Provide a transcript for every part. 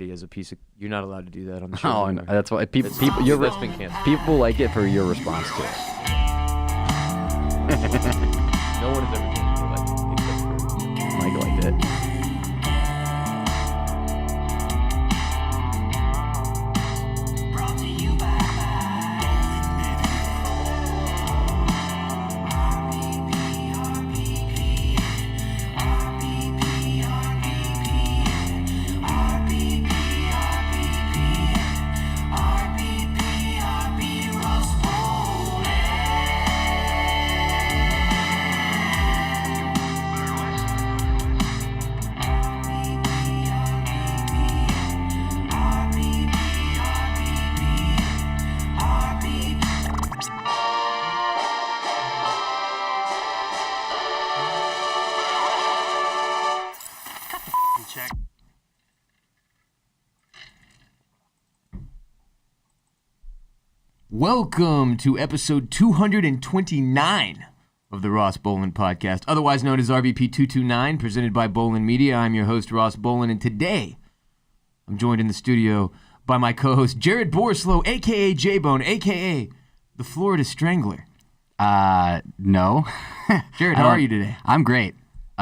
as a piece of. You're not allowed to do that on the show. Oh, no, that's why people. That's been canceled. People like it for your response to it. No one has ever told me like it except for Mike liked it. Welcome to episode 229 of the Ross Bolen Podcast, otherwise known as RBP 229, presented by Bolen Media. I'm your host, Ross Bolen, and today I'm joined in the studio by my co-host, Jared Borislow, a.k.a. J-Bone, a.k.a. the Florida Strangler. No. Jared, how are you today? I'm great.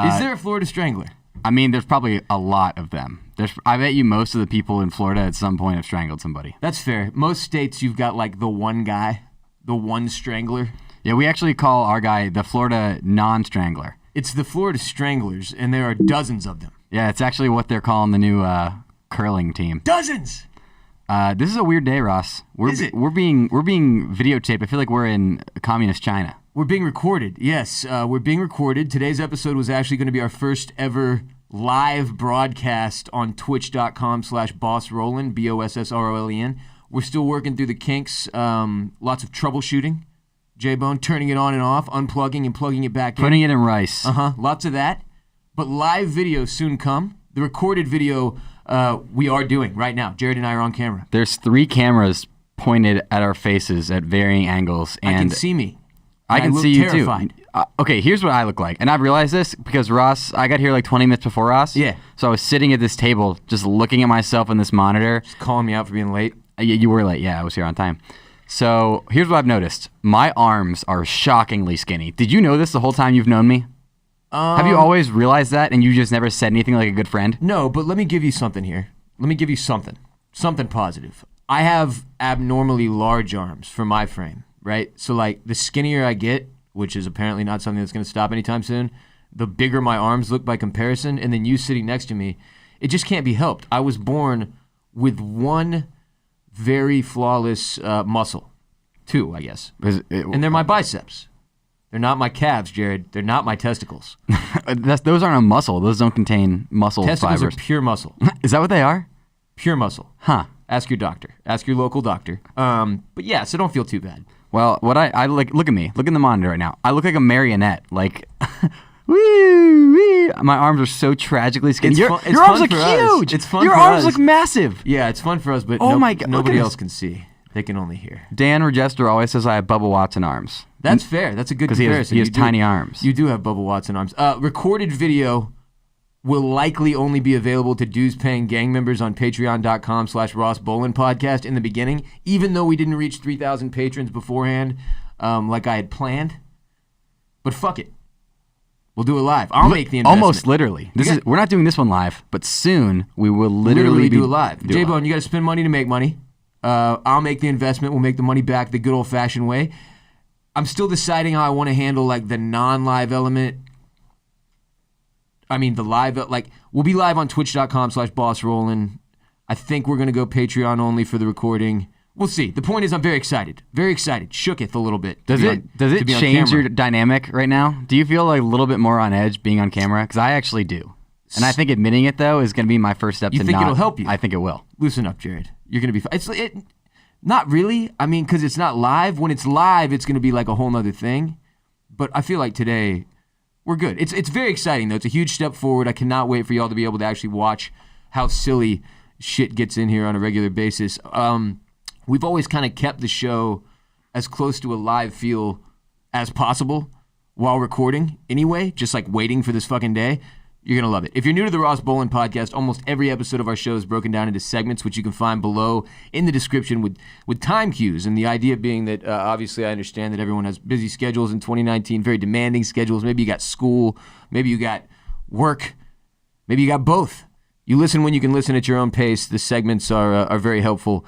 Is there a Florida Strangler? I mean, there's probably a lot of them. I bet you most of the people in Florida at some point have strangled somebody. That's fair. Most states, you've got like the one guy, the one strangler. Yeah, we actually call our guy the Florida non-strangler. It's the Florida Stranglers, and there are dozens of them. Yeah, it's actually what they're calling the new curling team. Dozens! This is a weird day, Ross. Is it? We're being videotaped. I feel like we're in communist China. We're being recorded. Yes, we're being recorded. Today's episode was actually going to be our first ever live broadcast on twitch.com/bossrolen, BOSSROLEN. We're still working through the kinks. Lots of troubleshooting. J-Bone turning it on and off, unplugging and plugging it back in. Putting it in rice. Lots of that. But live video soon come. The recorded video we are doing right now. Jared and I are on camera. There's 3 cameras pointed at our faces at varying angles. And I can see me. I can see you terrified. too. Okay, here's what I look like. And I've realized this because Ross, I got here like 20 minutes before Ross. Yeah. So I was sitting at this table just looking at myself in this monitor. Just calling me out for being late. You were late. Yeah, I was here on time. So here's what I've noticed. My arms are shockingly skinny. Did you know this the whole time you've known me? Have you always realized that and you just never said anything like a good friend? No, but let me give you something here. Let me give you something positive. I have abnormally large arms for my frame, right? So like the skinnier I get, which is apparently not something that's going to stop anytime soon, the bigger my arms look by comparison, and then you sitting next to me, it just can't be helped. I was born with one very flawless muscle. 2, I guess. And they're my biceps. They're not my calves, Jared. They're not my testicles. Those aren't a muscle. Those don't contain muscle Testicles fibers. are pure muscle. Is that what they are? Pure muscle. Huh. Ask your doctor. Ask your local doctor. But yeah, so don't feel too bad. Well, what I like, look at me. Look in the monitor right now. I look like a marionette. Like, wee, wee. My arms are so tragically skinny. Your arms look huge. It's fun Your for arms us. look massive. Yeah, it's fun for us, but my God, nobody else can see. They can only hear. Dan Regester always says I have Bubba Watson arms. That's fair. That's a good comparison. He has tiny arms. You do have Bubba Watson arms. Recorded video will likely only be available to dues-paying gang members on patreon.com/Ross Bolen Podcast in the beginning, even though we didn't reach 3,000 patrons beforehand like I had planned. But fuck it. We'll do it live. I'll make the investment. Almost literally. We're not doing this one live, but soon we will literally do it live. J-Bone, you got to spend money to make money. I'll make the investment. We'll make the money back the good old-fashioned way. I'm still deciding how I want to handle like the non-live element. I mean, the live, like, we'll be live on twitch.com/bossrolen. I think we're going to go Patreon only for the recording. We'll see. The point is I'm very excited. Very excited. Shooketh a little bit. Does it change your dynamic right now? Do you feel like a little bit more on edge being on camera? Because I actually do. And I think admitting it, though, is going to be my first step to not. You think it'll help you? I think it will. Loosen up, Jared. You're going to be fine. Not really. I mean, because it's not live. When it's live, it's going to be like a whole nother thing. But I feel like today, we're good. It's very exciting, though. It's a huge step forward. I cannot wait for y'all to be able to actually watch how silly shit gets in here on a regular basis. We've always kind of kept the show as close to a live feel as possible while recording anyway, just like waiting for this fucking day. You're going to love it. If you're new to the Ross Bolen Podcast, almost every episode of our show is broken down into segments, which you can find below in the description with time cues. And the idea being that, obviously, I understand that everyone has busy schedules in 2019, very demanding schedules. Maybe you got school. Maybe you got work. Maybe you got both. You listen when you can listen at your own pace. The segments are very helpful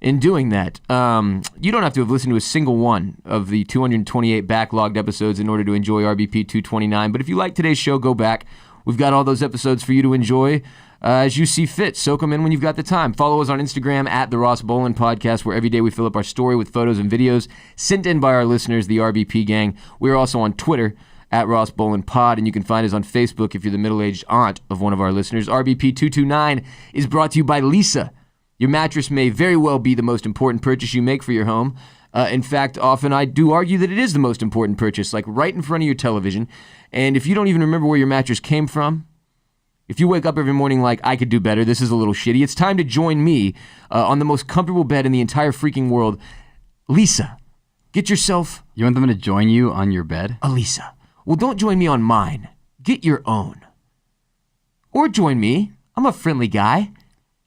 in doing that. You don't have to have listened to a single one of the 228 backlogged episodes in order to enjoy RBP 229. But if you like today's show, go back. We've got all those episodes for you to enjoy as you see fit. Soak them in when you've got the time. Follow us on Instagram at the Ross Bolen Podcast, where every day we fill up our story with photos and videos sent in by our listeners, the RBP gang. We're also on Twitter at Ross Bolen Pod, and you can find us on Facebook if you're the middle-aged aunt of one of our listeners. RBP 229 is brought to you by Leesa. Your mattress may very well be the most important purchase you make for your home. In fact, often I do argue that it is the most important purchase, like right in front of your television. And if you don't even remember where your mattress came from, if you wake up every morning like, I could do better, this is a little shitty, it's time to join me on the most comfortable bed in the entire freaking world. Leesa, get yourself... You want them to join you on your bed? A Leesa. Well, don't join me on mine. Get your own. Or join me. I'm a friendly guy.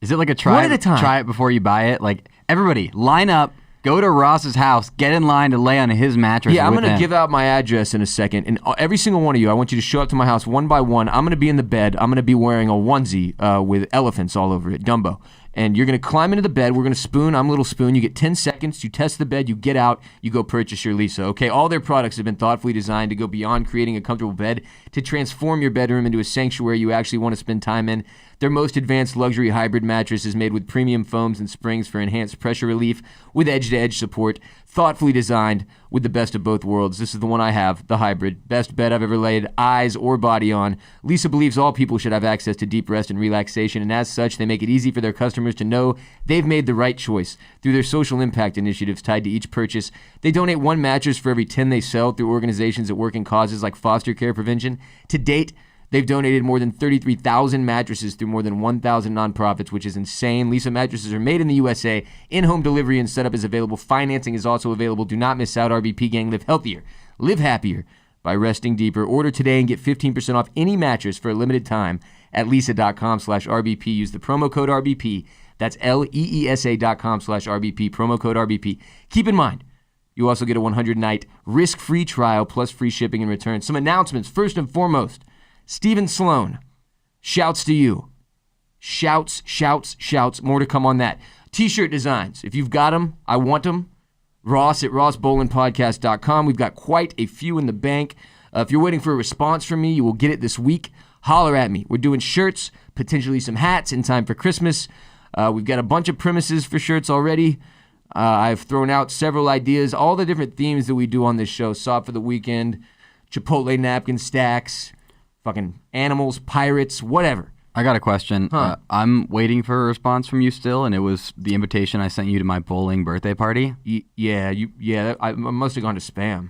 Is it like a try One at a time. Try it before you buy it? Like, everybody, line up. Go to Ross's house, get in line to lay on his mattress. Yeah, I'm going to give out my address in a second. And every single one of you, I want you to show up to my house one by one. I'm going to be in the bed. I'm going to be wearing a onesie with elephants all over it, Dumbo. And you're going to climb into the bed. We're going to spoon. I'm Little Spoon. You get 10 seconds. You test the bed. You get out. You go purchase your Leesa. Okay, all their products have been thoughtfully designed to go beyond creating a comfortable bed to transform your bedroom into a sanctuary you actually want to spend time in. Their most advanced luxury hybrid mattress is made with premium foams and springs for enhanced pressure relief with edge-to-edge support, thoughtfully designed with the best of both worlds. This is the one I have, the hybrid. Best bed I've ever laid eyes or body on. Leesa believes all people should have access to deep rest and relaxation, and as such, they make it easy for their customers to know they've made the right choice. Through their social impact initiatives tied to each purchase, they donate one mattress for every 10 they sell through organizations that work in causes like foster care prevention. To date, they've donated more than 33,000 mattresses through more than 1,000 nonprofits, which is insane. Leesa mattresses are made in the USA. In-home delivery and setup is available. Financing is also available. Do not miss out, RBP gang. Live healthier. Live happier by resting deeper. Order today and get 15% off any mattress for a limited time at leesa.com/RBP. Use the promo code RBP. That's LEESA.com/RBP. Promo code RBP. Keep in mind, you also get a 100-night risk-free trial plus free shipping and returns. Some announcements. First and foremost, Stephen Sloan, shouts to you. Shouts, shouts, shouts. More to come on that. T-shirt designs. If you've got them, I want them. Ross at rossbolenpodcast.com. We've got quite a few in the bank. If you're waiting for a response from me, you will get it this week. Holler at me. We're doing shirts, potentially some hats in time for Christmas. We've got a bunch of premises for shirts already. I've thrown out several ideas. All the different themes that we do on this show. Sob for the weekend, Chipotle napkin stacks, fucking animals, pirates, whatever. I got a question. I'm waiting for a response from you still, and it was the invitation I sent you to my bowling birthday party. I must have gone to spam.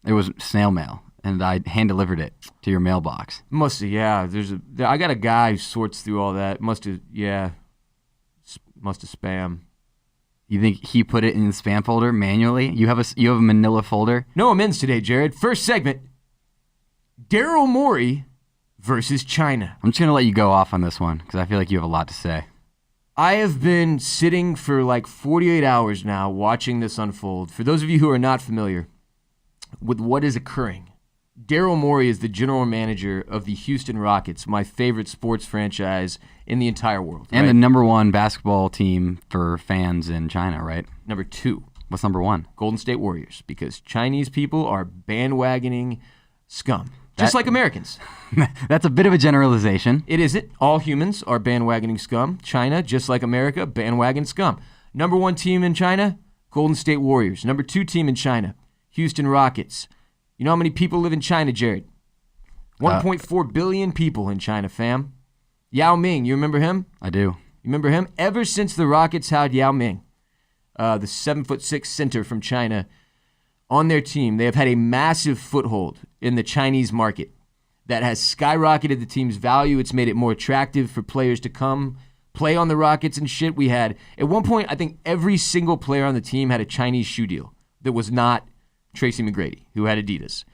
It was snail mail, and I hand-delivered it to your mailbox. Must have, yeah. I got a guy who sorts through all that. Must have spam. You think he put it in the spam folder manually? You have a manila folder? No amends today, Jared. First segment, Daryl Morey versus China. I'm just going to let you go off on this one because I feel like you have a lot to say. I have been sitting for like 48 hours now watching this unfold. For those of you who are not familiar with what is occurring, Daryl Morey is the general manager of the Houston Rockets, my favorite sports franchise in the entire world. And the number one basketball team for fans in China, right? Number two. What's number one? Golden State Warriors, because Chinese people are bandwagoning scum. Just like Americans. That's a bit of a generalization. It isn't. All humans are bandwagoning scum. China, just like America, bandwagon scum. Number one team in China, Golden State Warriors. Number two team in China, Houston Rockets. You know how many people live in China, Jared? 1.4 billion people in China, fam. Yao Ming, you remember him? I do. You remember him? Ever since the Rockets had Yao Ming, the 7'6" center from China, on their team, they have had a massive foothold in the Chinese market that has skyrocketed the team's value. It's made it more attractive for players to come play on the Rockets and shit. We had, at one point, I think every single player on the team had a Chinese shoe deal that was not Tracy McGrady, who had Adidas.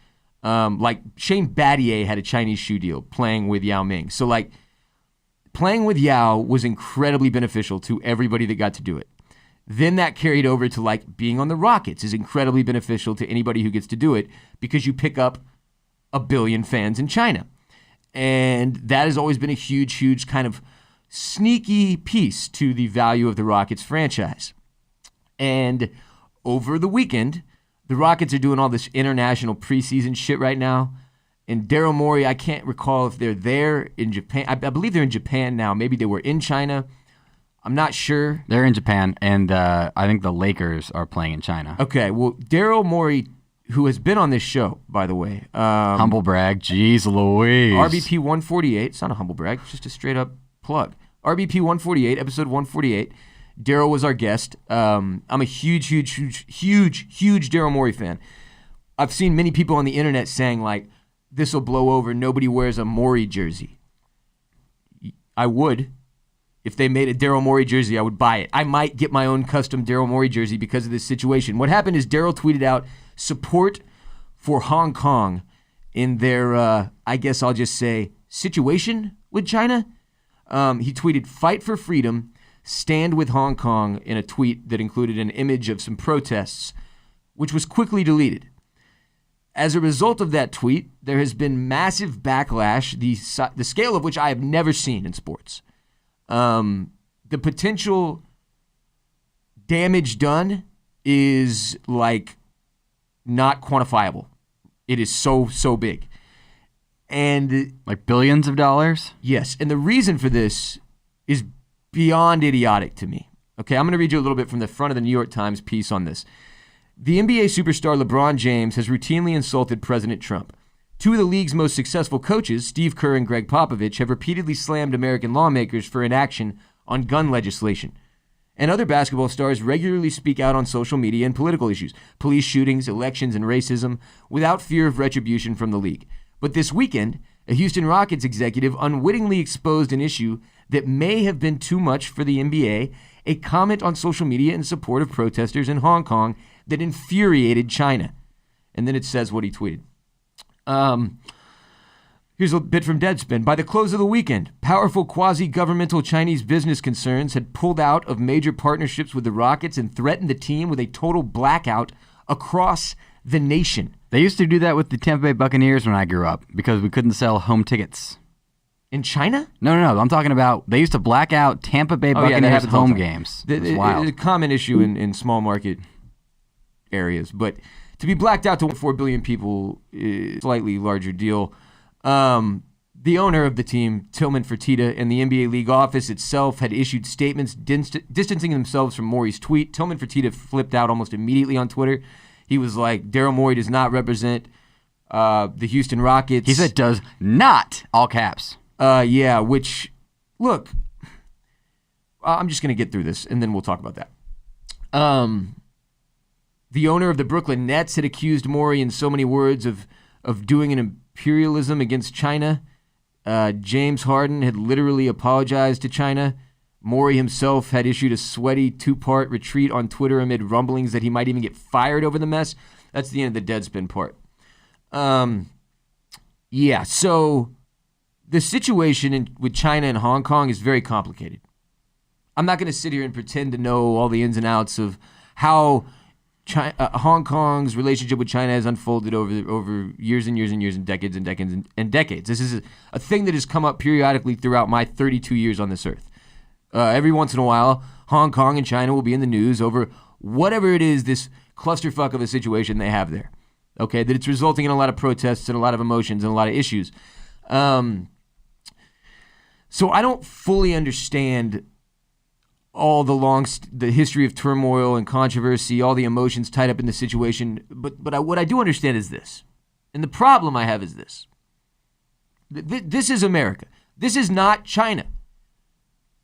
Like Shane Battier had a Chinese shoe deal playing with Yao Ming. So like playing with Yao was incredibly beneficial to everybody that got to do it. Then that carried over to like being on the Rockets is incredibly beneficial to anybody who gets to do it because you pick up 1 billion fans in China. And that has always been a huge, huge kind of sneaky piece to the value of the Rockets franchise. And over the weekend, the Rockets are doing all this international preseason shit right now. And Daryl Morey, I can't recall if they're there in Japan. I believe they're in Japan now. Maybe they were in China. I'm not sure. They're in Japan, and I think the Lakers are playing in China. Okay, well, Daryl Morey, who has been on this show, by the way. Humble brag. Jeez Louise. RBP 148. It's not a humble brag. It's just a straight-up plug. RBP 148, episode 148. Daryl was our guest. I'm a huge Daryl Morey fan. I've seen many people on the internet saying, like, this will blow over. Nobody wears a Morey jersey. I would. If they made a Daryl Morey jersey, I would buy it. I might get my own custom Daryl Morey jersey because of this situation. What happened is Daryl tweeted out support for Hong Kong in their, I guess I'll just say, situation with China. He tweeted, fight for freedom, stand with Hong Kong, in a tweet that included an image of some protests, which was quickly deleted. As a result of that tweet, there has been massive backlash, the scale of which I have never seen in sports. The potential damage done is like not quantifiable. It is so big. And like billions of dollars? Yes. And the reason for this is beyond idiotic to me. Okay, I'm going to read you a little bit from the front of the New York Times piece on this. The NBA superstar LeBron James has routinely insulted President Trump. Two of the league's most successful coaches, Steve Kerr and Greg Popovich, have repeatedly slammed American lawmakers for inaction on gun legislation. And other basketball stars regularly speak out on social media and political issues, police shootings, elections, and racism, without fear of retribution from the league. But this weekend, a Houston Rockets executive unwittingly exposed an issue that may have been too much for the NBA, a comment on social media in support of protesters in Hong Kong that infuriated China. And then it says what he tweeted. Here's a bit from Deadspin. By the close of the weekend, powerful quasi-governmental Chinese business concerns had pulled out of major partnerships with the Rockets and threatened the team with a total blackout across the nation. They used to do that with the Tampa Bay Buccaneers when I grew up because we couldn't sell home tickets. In China? No. I'm talking about they used to black out Tampa Bay Buccaneers home games. It's wild. It's a common issue in small market areas, but to be blacked out to 4 billion people is a slightly larger deal. The owner of the team, Tillman Fertitta, and the NBA league office itself had issued statements distancing themselves from Morey's tweet. Tillman Fertitta flipped out almost immediately on Twitter. He was like, Daryl Morey does not represent the Houston Rockets. He said does not, all caps. Yeah, which, look, I'm just going to get through this, and then we'll talk about that. The owner of the Brooklyn Nets had accused Morey in so many words of doing an imperialism against China. James Harden had literally apologized to China. Morey himself had issued a sweaty 2-part retreat on Twitter amid rumblings that he might even get fired over the mess. That's the end of the Deadspin part. Yeah, so the situation with China and Hong Kong is very complicated. I'm not going to sit here and pretend to know all the ins and outs of how Hong Kong's relationship with China has unfolded over years and years and years and decades and decades and decades. This is a thing that has come up periodically throughout my 32 years on this earth. Every once in a while, Hong Kong and China will be in the news over whatever it is, this clusterfuck of a situation they have there. Okay, that it's resulting in a lot of protests and a lot of emotions and a lot of issues. So I don't fully understand all the history of turmoil and controversy, all the emotions tied up in the situation. But what I do understand is this. And the problem I have is this. This is America. This is not China.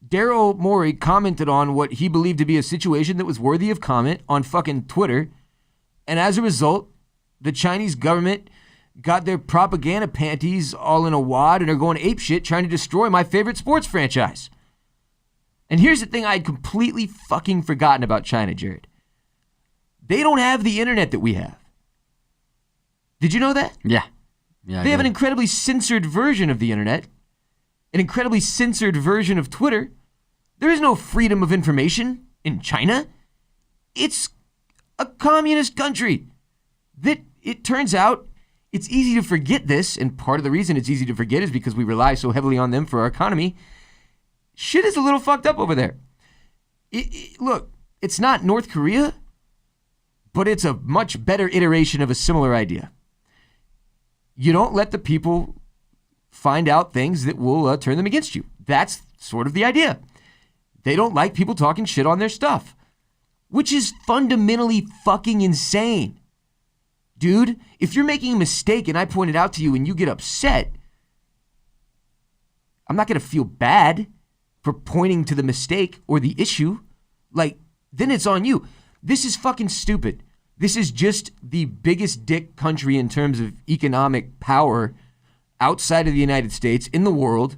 Daryl Morey commented on what he believed to be a situation that was worthy of comment on fucking Twitter. And as a result, the Chinese government got their propaganda panties all in a wad and are going apeshit trying to destroy my favorite sports franchise. And here's the thing I had completely fucking forgotten about China, Jared. They don't have the internet that we have. Did you know that? Yeah. Yeah. They have an incredibly censored version of the internet, an incredibly censored version of Twitter. There is no freedom of information in China. It's a communist country. That it turns out it's easy to forget this, and part of the reason it's easy to forget is because we rely so heavily on them for our economy. Shit is a little fucked up over there. Look, it's not North Korea, but it's a much better iteration of a similar idea. You don't let the people find out things that will turn them against you. That's sort of the idea. They don't like people talking shit on their stuff, which is fundamentally fucking insane. Dude, if you're making a mistake and I point it out to you and you get upset, I'm not going to feel bad for pointing to the mistake or the issue. Like, then it's on you. This is fucking stupid. This is just the biggest dick country in terms of economic power outside of the United States in the world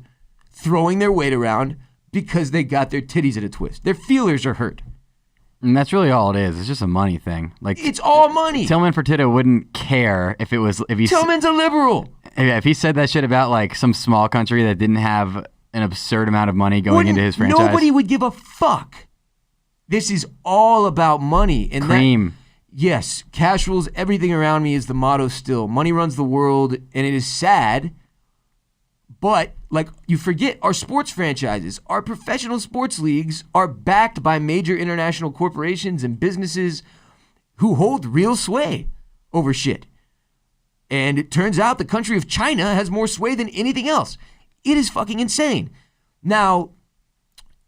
throwing their weight around because they got their titties at a twist. Their feelers are hurt. And that's really all it is. It's just a money thing. Like, it's all money. Tillman Fertitta wouldn't care if he Tillman's a liberal. If he said that shit about like some small country that didn't have an absurd amount of money going into his franchise. Nobody would give a fuck. This is all about money. And cream. Yes, cash rules everything around me is the motto still. Money runs the world, and it is sad. But, like, you forget our sports franchises, our professional sports leagues are backed by major international corporations and businesses who hold real sway over shit. And it turns out the country of China has more sway than anything else. It is fucking insane. Now,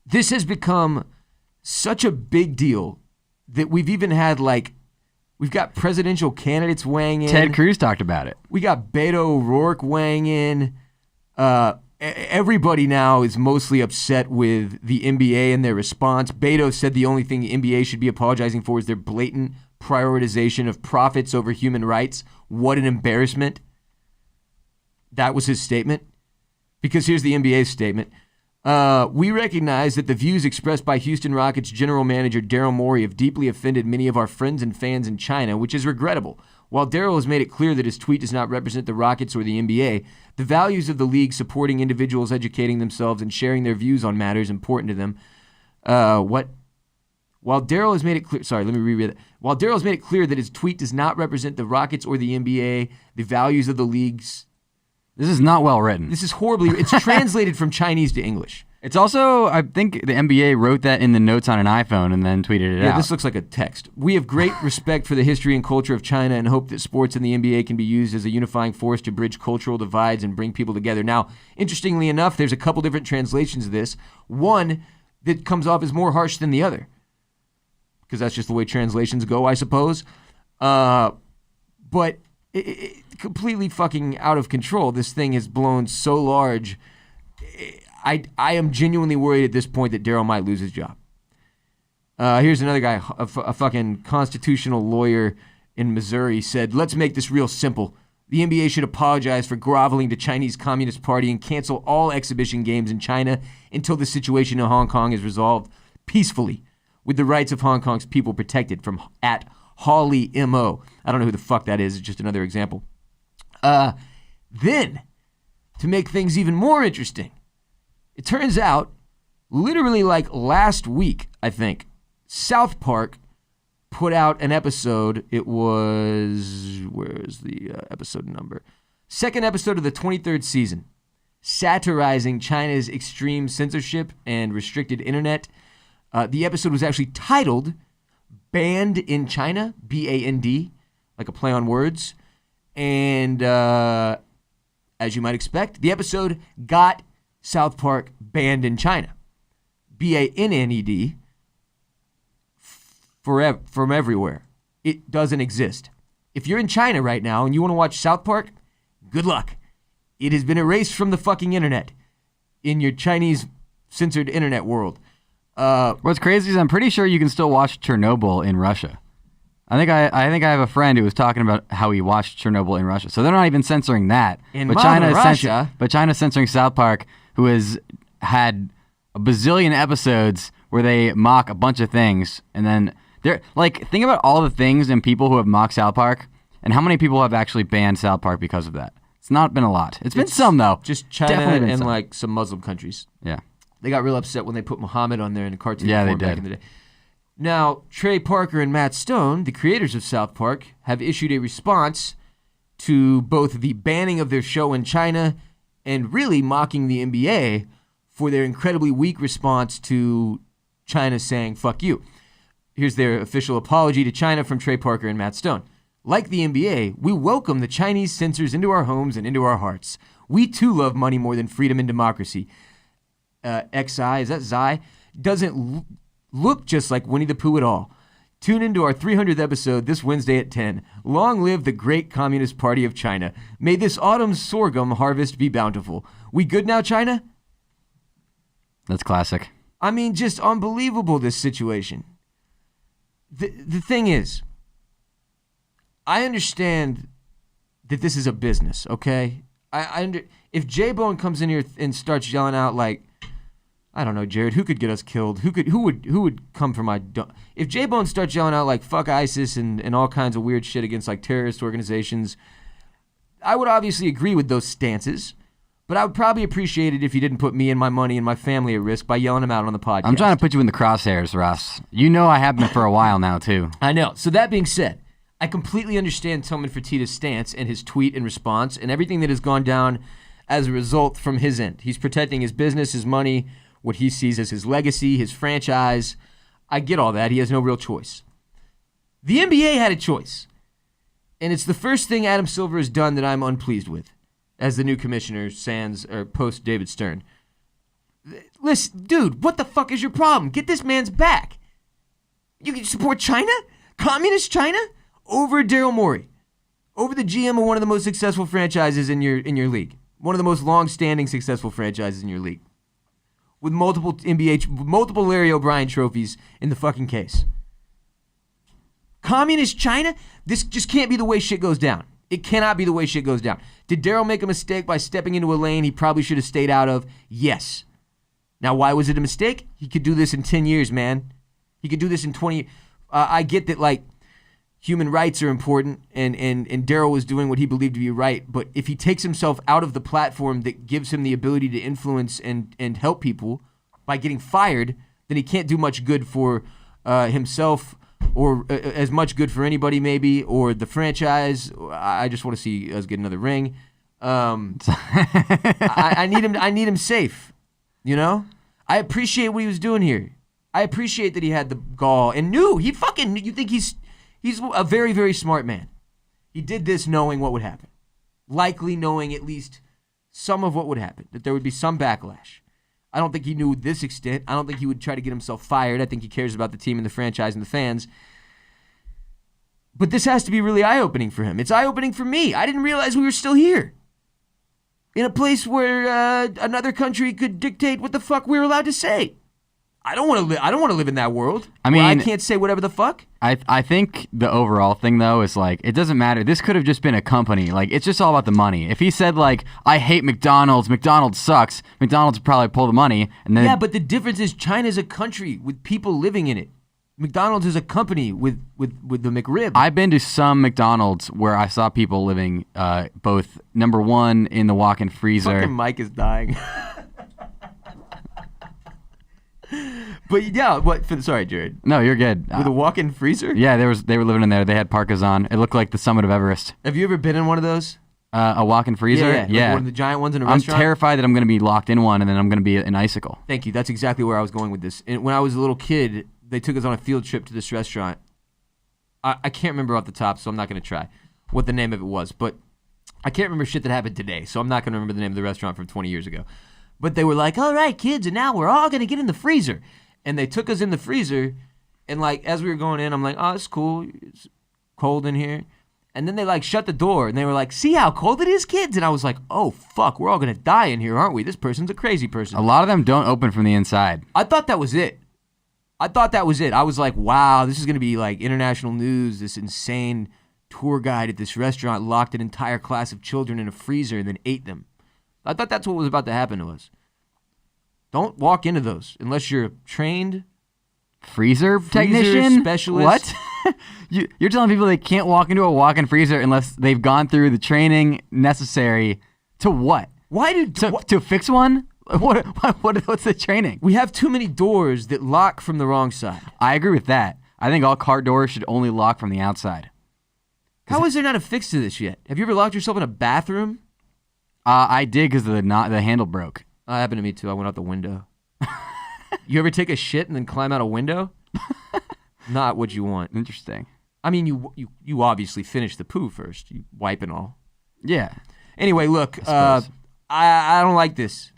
this has become such a big deal that we've even had, like, we've got presidential candidates weighing in. Ted Cruz talked about it. We got Beto O'Rourke weighing in. Everybody now is mostly upset with the NBA and their response. Beto said the only thing the NBA should be apologizing for is their blatant prioritization of profits over human rights. What an embarrassment. That was his statement. Because here's the NBA's statement. We recognize that the views expressed by Houston Rockets general manager Daryl Morey have deeply offended many of our friends and fans in China, which is regrettable. While Daryl has made it clear that his tweet does not represent the Rockets or the NBA, the values of the league supporting individuals educating themselves and sharing their views on matters important to them. While Daryl has made it clear, let me reread it. While Daryl has made it clear that his tweet does not represent the Rockets or the NBA, the values of the leagues. This is not well written. This is horribly. It's translated from Chinese to English. It's also, I think the NBA wrote that in the notes on an iPhone and then tweeted it out. Yeah, this looks like a text. We have great respect for the history and culture of China and hope that sports and the NBA can be used as a unifying force to bridge cultural divides and bring people together. Now, interestingly enough, there's a couple different translations of this. One that comes off as more harsh than the other, because that's just the way translations go, I suppose. But completely fucking out of control. This thing has blown so large. I am genuinely worried at this point that Daryl might lose his job. Here's another guy, a fucking constitutional lawyer in Missouri said, let's make this real simple. The NBA should apologize for groveling to Chinese Communist Party and cancel all exhibition games in China until the situation in Hong Kong is resolved peacefully with the rights of Hong Kong's people protected from at Holly M.O. I don't know who the fuck that is. It's just another example. Then, to make things even more interesting, it turns out, literally like last week, I think, South Park put out an episode. It was, where's the episode number? Second episode of the 23rd season, satirizing China's extreme censorship and restricted internet. The episode was actually titled Banned in China, B-A-N-D, like a play on words. And as you might expect, the episode got South Park banned in China, B-A-N-N-E-D, from everywhere. It doesn't exist. If you're in China right now and you want to watch South Park, good luck. It has been erased from the fucking internet in your Chinese censored internet world. What's crazy is I'm pretty sure you can still watch Chernobyl in Russia. I think I have a friend who was talking about how he watched Chernobyl in Russia. So they're not even censoring that. But China's censoring South Park, who has had a bazillion episodes where they mock a bunch of things, and then they're like, think about all the things and people who have mocked South Park, And how many people have actually banned South Park because of that? It's not been a lot. It's been some, though. Just China and like some Muslim countries. Yeah. They got real upset when they put Muhammad on there in a cartoon Yeah, form they back did. in the day. Now, Trey Parker and Matt Stone, the creators of South Park, have issued a response to both the banning of their show in China and really mocking the NBA for their incredibly weak response to China saying, fuck you. Here's their official apology to China from Trey Parker and Matt Stone. Like the NBA, we welcome the Chinese censors into our homes and into our hearts. We too love money more than freedom and democracy. XI, is that Xi? Doesn't look just like Winnie the Pooh at all. Tune into our 300th episode this Wednesday at 10. Long live the great Communist Party of China. May this autumn's sorghum harvest be bountiful. We good now, China? That's classic. I mean, just unbelievable, this situation. The thing is, I understand that this is a business, okay? If J-Bone comes in here and starts yelling out like, I don't know, Jared, who could get us killed? Who would come for my... If J-Bone starts yelling out like, fuck ISIS and all kinds of weird shit against like terrorist organizations, I would obviously agree with those stances, but I would probably appreciate it if you didn't put me and my money and my family at risk by yelling them out on the podcast. I'm trying to put you in the crosshairs, Ross. You know I have been for a while now, too. I know. So that being said, I completely understand Tillman Fertitta's stance and his tweet and response and everything that has gone down as a result from his end. He's protecting his business, his money, what he sees as his legacy, his franchise. I get all that. He has no real choice. The NBA had a choice. And it's the first thing Adam Silver has done that I'm unpleased with as the new commissioner, post David Stern. Listen, dude, what the fuck is your problem? Get this man's back. You can support China? Communist China? Over Daryl Morey. Over the GM of one of the most successful franchises in your league. One of the most long-standing successful franchises in your league. With multiple Larry O'Brien trophies in the fucking case. Communist China? This just can't be the way shit goes down. It cannot be the way shit goes down. Did Daryl make a mistake by stepping into a lane he probably should have stayed out of? Yes. Now, why was it a mistake? He could do this in 10 years, man. He could do this in 20. I get that, like, human rights are important, and Daryl was doing what he believed to be right, but if he takes himself out of the platform that gives him the ability to influence and help people by getting fired, then he can't do much good for himself or as much good for anybody maybe, or the franchise. I just want to see us get another ring. I need him safe, you know? I appreciate what he was doing here. I appreciate that he had the gall and knew. You think he's a very, very smart man. He did this knowing what would happen. Likely knowing at least some of what would happen, that there would be some backlash. I don't think he knew this extent. I don't think he would try to get himself fired. I think he cares about the team and the franchise and the fans. But this has to be really eye-opening for him. It's eye-opening for me. I didn't realize we were still here. In a place where another country could dictate what the fuck we were allowed to say. I don't want to live in that world. I mean, where I can't say whatever the fuck. I think the overall thing though is like, it doesn't matter. This could have just been a company. Like, it's just all about the money. If he said like, I hate McDonald's, McDonald's sucks, McDonald's would probably pull the money. And then yeah, but the difference is China's a country with people living in it. McDonald's is a company with the McRib. I've been to some McDonald's where I saw people living both number one in the walk-in freezer. Fucking Mike is dying. But yeah, sorry, Jared. No, you're good. With a walk-in freezer? Yeah, they were living in there. They had parkas on. It looked like the summit of Everest. Have you ever been in one of those? A walk-in freezer? Yeah. Like one of the giant ones in a restaurant? I'm terrified that I'm going to be locked in one and then I'm going to be an icicle. Thank you. That's exactly where I was going with this. And when I was a little kid, they took us on a field trip to this restaurant. I can't remember off the top, so I'm not going to try what the name of it was. But I can't remember shit that happened today, so I'm not going to remember the name of the restaurant from 20 years ago. But they were like, all right, kids, and now we're all going to get in the freezer. And they took us in the freezer, and like as we were going in, I'm like, oh, it's cool. It's cold in here. And then they like shut the door, and they were like, see how cold it is, kids? And I was like, oh, fuck, we're all going to die in here, aren't we? This person's a crazy person. A lot of them don't open from the inside. I thought that was it. I was like, wow, this is going to be like international news, this insane tour guide at this restaurant locked an entire class of children in a freezer and then ate them. I thought that's what was about to happen to us. Don't walk into those unless you're a trained freezer technician specialist. What? You're telling people they can't walk into a walk-in freezer unless they've gone through the training necessary to what? To fix one? What's the training? We have too many doors that lock from the wrong side. I agree with that. I think all car doors should only lock from the outside. How is there not a fix to this yet? Have you ever locked yourself in a bathroom? I did because the handle broke. That happened to me too. I went out the window. You ever take a shit and then climb out a window? Not what you want. Interesting. I mean, you obviously finish the poo first. You wipe and all. Yeah. Anyway, look, I don't like this.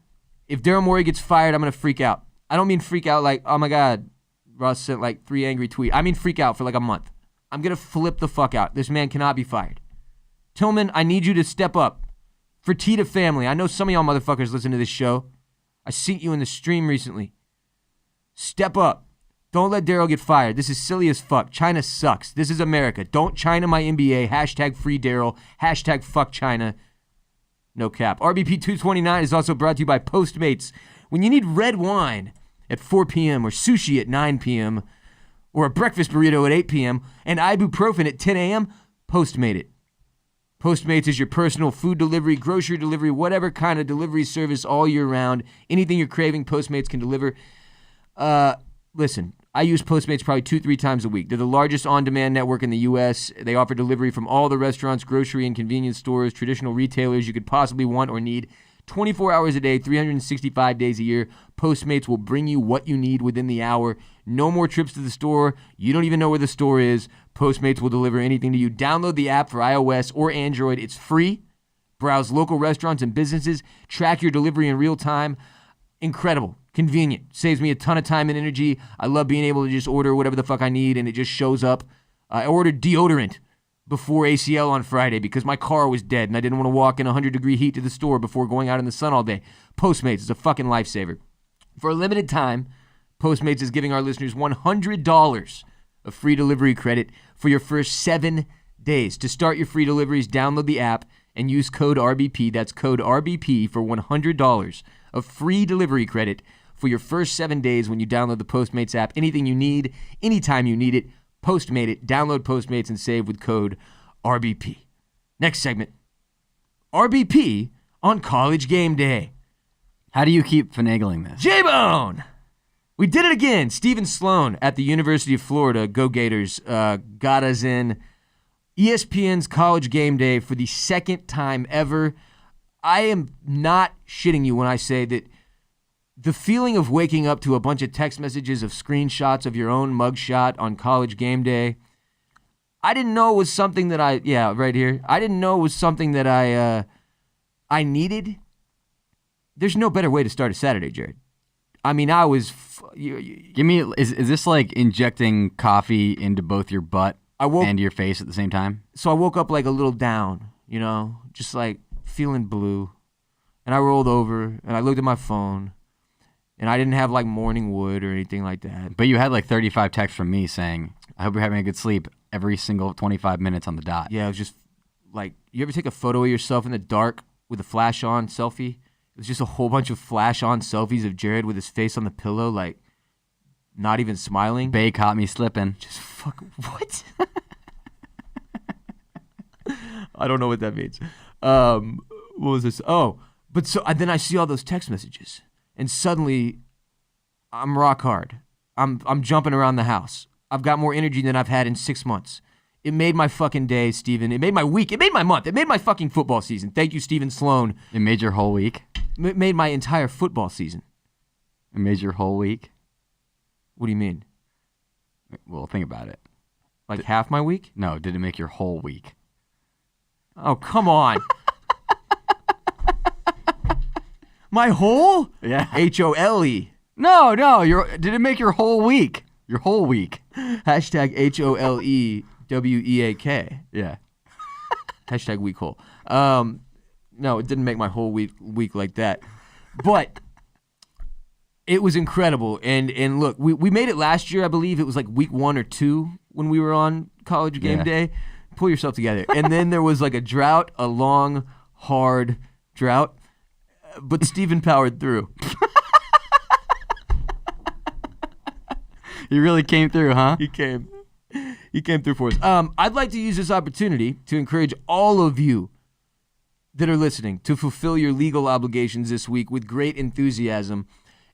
If Daryl Morey gets fired, I'm going to freak out. I don't mean freak out like, oh my God, Ross sent like 3 angry tweets. I mean freak out for like a month. I'm going to flip the fuck out. This man cannot be fired. Tillman, I need you to step up. Fertitta family, I know some of y'all motherfuckers listen to this show. I seen you in the stream recently. Step up. Don't let Daryl get fired. This is silly as fuck. China sucks. This is America. Don't China my NBA. Hashtag free Daryl. Hashtag fuck China. No cap. RBP 229 is also brought to you by Postmates. When you need red wine at 4 p.m. or sushi at 9 p.m. or a breakfast burrito at 8 p.m. and ibuprofen at 10 a.m., Postmate it. Postmates is your personal food delivery, grocery delivery, whatever kind of delivery service all year round. Anything you're craving, Postmates can deliver. Listen, I use Postmates probably 2-3 times a week. They're the largest on-demand network in the U.S. They offer delivery from all the restaurants, grocery and convenience stores, traditional retailers you could possibly want or need. 24 hours a day, 365 days a year. Postmates will bring you what you need within the hour. No more trips to the store. You don't even know where the store is. Postmates will deliver anything to you. Download the app for iOS or Android. It's free. Browse local restaurants and businesses. Track your delivery in real time. Incredible. Convenient. Saves me a ton of time and energy. I love being able to just order whatever the fuck I need and it just shows up. I ordered deodorant before ACL on Friday because my car was dead and I didn't want to walk in 100-degree heat to the store before going out in the sun all day. Postmates is a fucking lifesaver. For a limited time, Postmates is giving our listeners $100 of free delivery credit for your first 7 days. To start your free deliveries, download the app and use code RBP. That's code RBP for $100 of free delivery credit for your first 7 days when you download the Postmates app. Anything you need, anytime you need it, Postmate it. Download Postmates and save with code RBP. Next segment, RBP on College GameDay. How do you keep finagling this? J-Bone! We did it again. Stephen Sloan at the University of Florida, Go Gators, got us in ESPN's College GameDay for the second time ever. I am not shitting you when I say that the feeling of waking up to a bunch of text messages of screenshots of your own mugshot on College GameDay, I didn't know it was something that I didn't know it was something that I needed. There's no better way to start a Saturday, Jared. I mean, I was... Is this like injecting coffee into both your butt and your face at the same time? So I woke up like a little down, just like feeling blue. And I rolled over and I looked at my phone and I didn't have like morning wood or anything like that. But you had like 35 texts from me saying, I hope you're having a good sleep every single 25 minutes on the dot. Yeah, it was just like, you ever take a photo of yourself in the dark with a flash on selfie? It was just a whole bunch of flash on selfies of Jared with his face on the pillow, like not even smiling. Bae caught me slipping. Just fuck, what? I don't know what that means. What was this? Oh, but so then I see all those text messages, and suddenly I'm rock hard. I'm jumping around the house. I've got more energy than I've had in 6 months. It made my fucking day, Steven. It made my week. It made my month. It made my fucking football season. Thank you, Stephen Sloan. It made your whole week? It made my entire football season. It made your whole week? What do you mean? Well, think about it. Like half my week? No, did it make your whole week? Oh, come on. My whole? Yeah. H-O-L-E. No, did it make your whole week? Your whole week. Hashtag H-O-L-E-W-E-A-K. Yeah. Hashtag week hole. No, it didn't make my whole week like that. But it was incredible. And look, we made it last year, I believe. It was like week 1 or 2 when we were on College GameDay. Pull yourself together. And then there was like a drought, a long, hard drought. But Steven powered through. He really came through, huh? He came. He came through for us. I'd like to use this opportunity to encourage all of you that are listening to fulfill your legal obligations this week with great enthusiasm.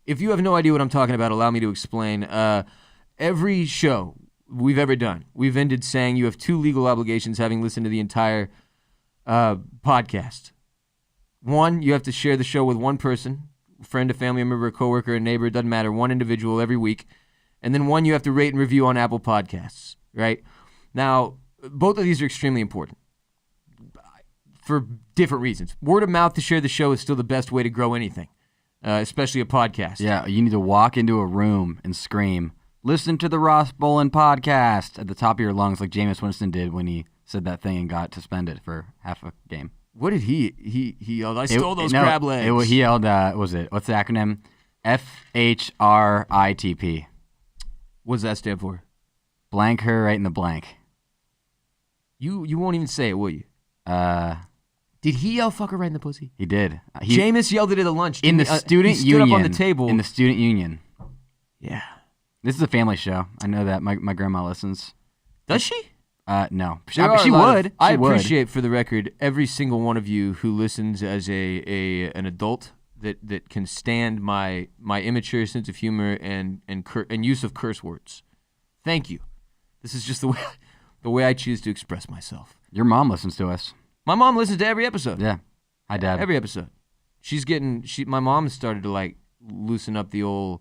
If you have no idea what I'm talking about, allow me to explain. Every show we've ever done, we've ended saying you have 2 legal obligations having listened to the entire podcast. 1, you have to share the show with one person, a friend, a family member, a coworker, a neighbor, it doesn't matter, one individual every week. And then 1, you have to rate and review on Apple Podcasts, right? Now, both of these are extremely important for different reasons. Word of mouth to share the show is still the best way to grow anything, especially a podcast. Yeah, you need to walk into a room and scream, "Listen to the Ross Bolen Podcast" at the top of your lungs like Jameis Winston did when he said that thing and got suspended for half a game. What did he yelled? I stole those crab legs. He yelled, what's the acronym? FHRITP. What does that stand for? Blank her right in the blank. You won't even say it, will you? Did he yell "fuck her right in the pussy"? He did. Jameis yelled it at the lunch. In the student he union. stood up on the table. In the student union. Yeah. This is a family show. I know that. My grandma listens. Does she? No. She would. I would. appreciate, for the record, every single one of you who listens as an adult that can stand my immature sense of humor and use of curse words. Thank you. This is just the way I choose to express myself. Your mom listens to us. My mom listens to every episode. Yeah. Hi, Dad. Every episode. My mom has started to like loosen up the old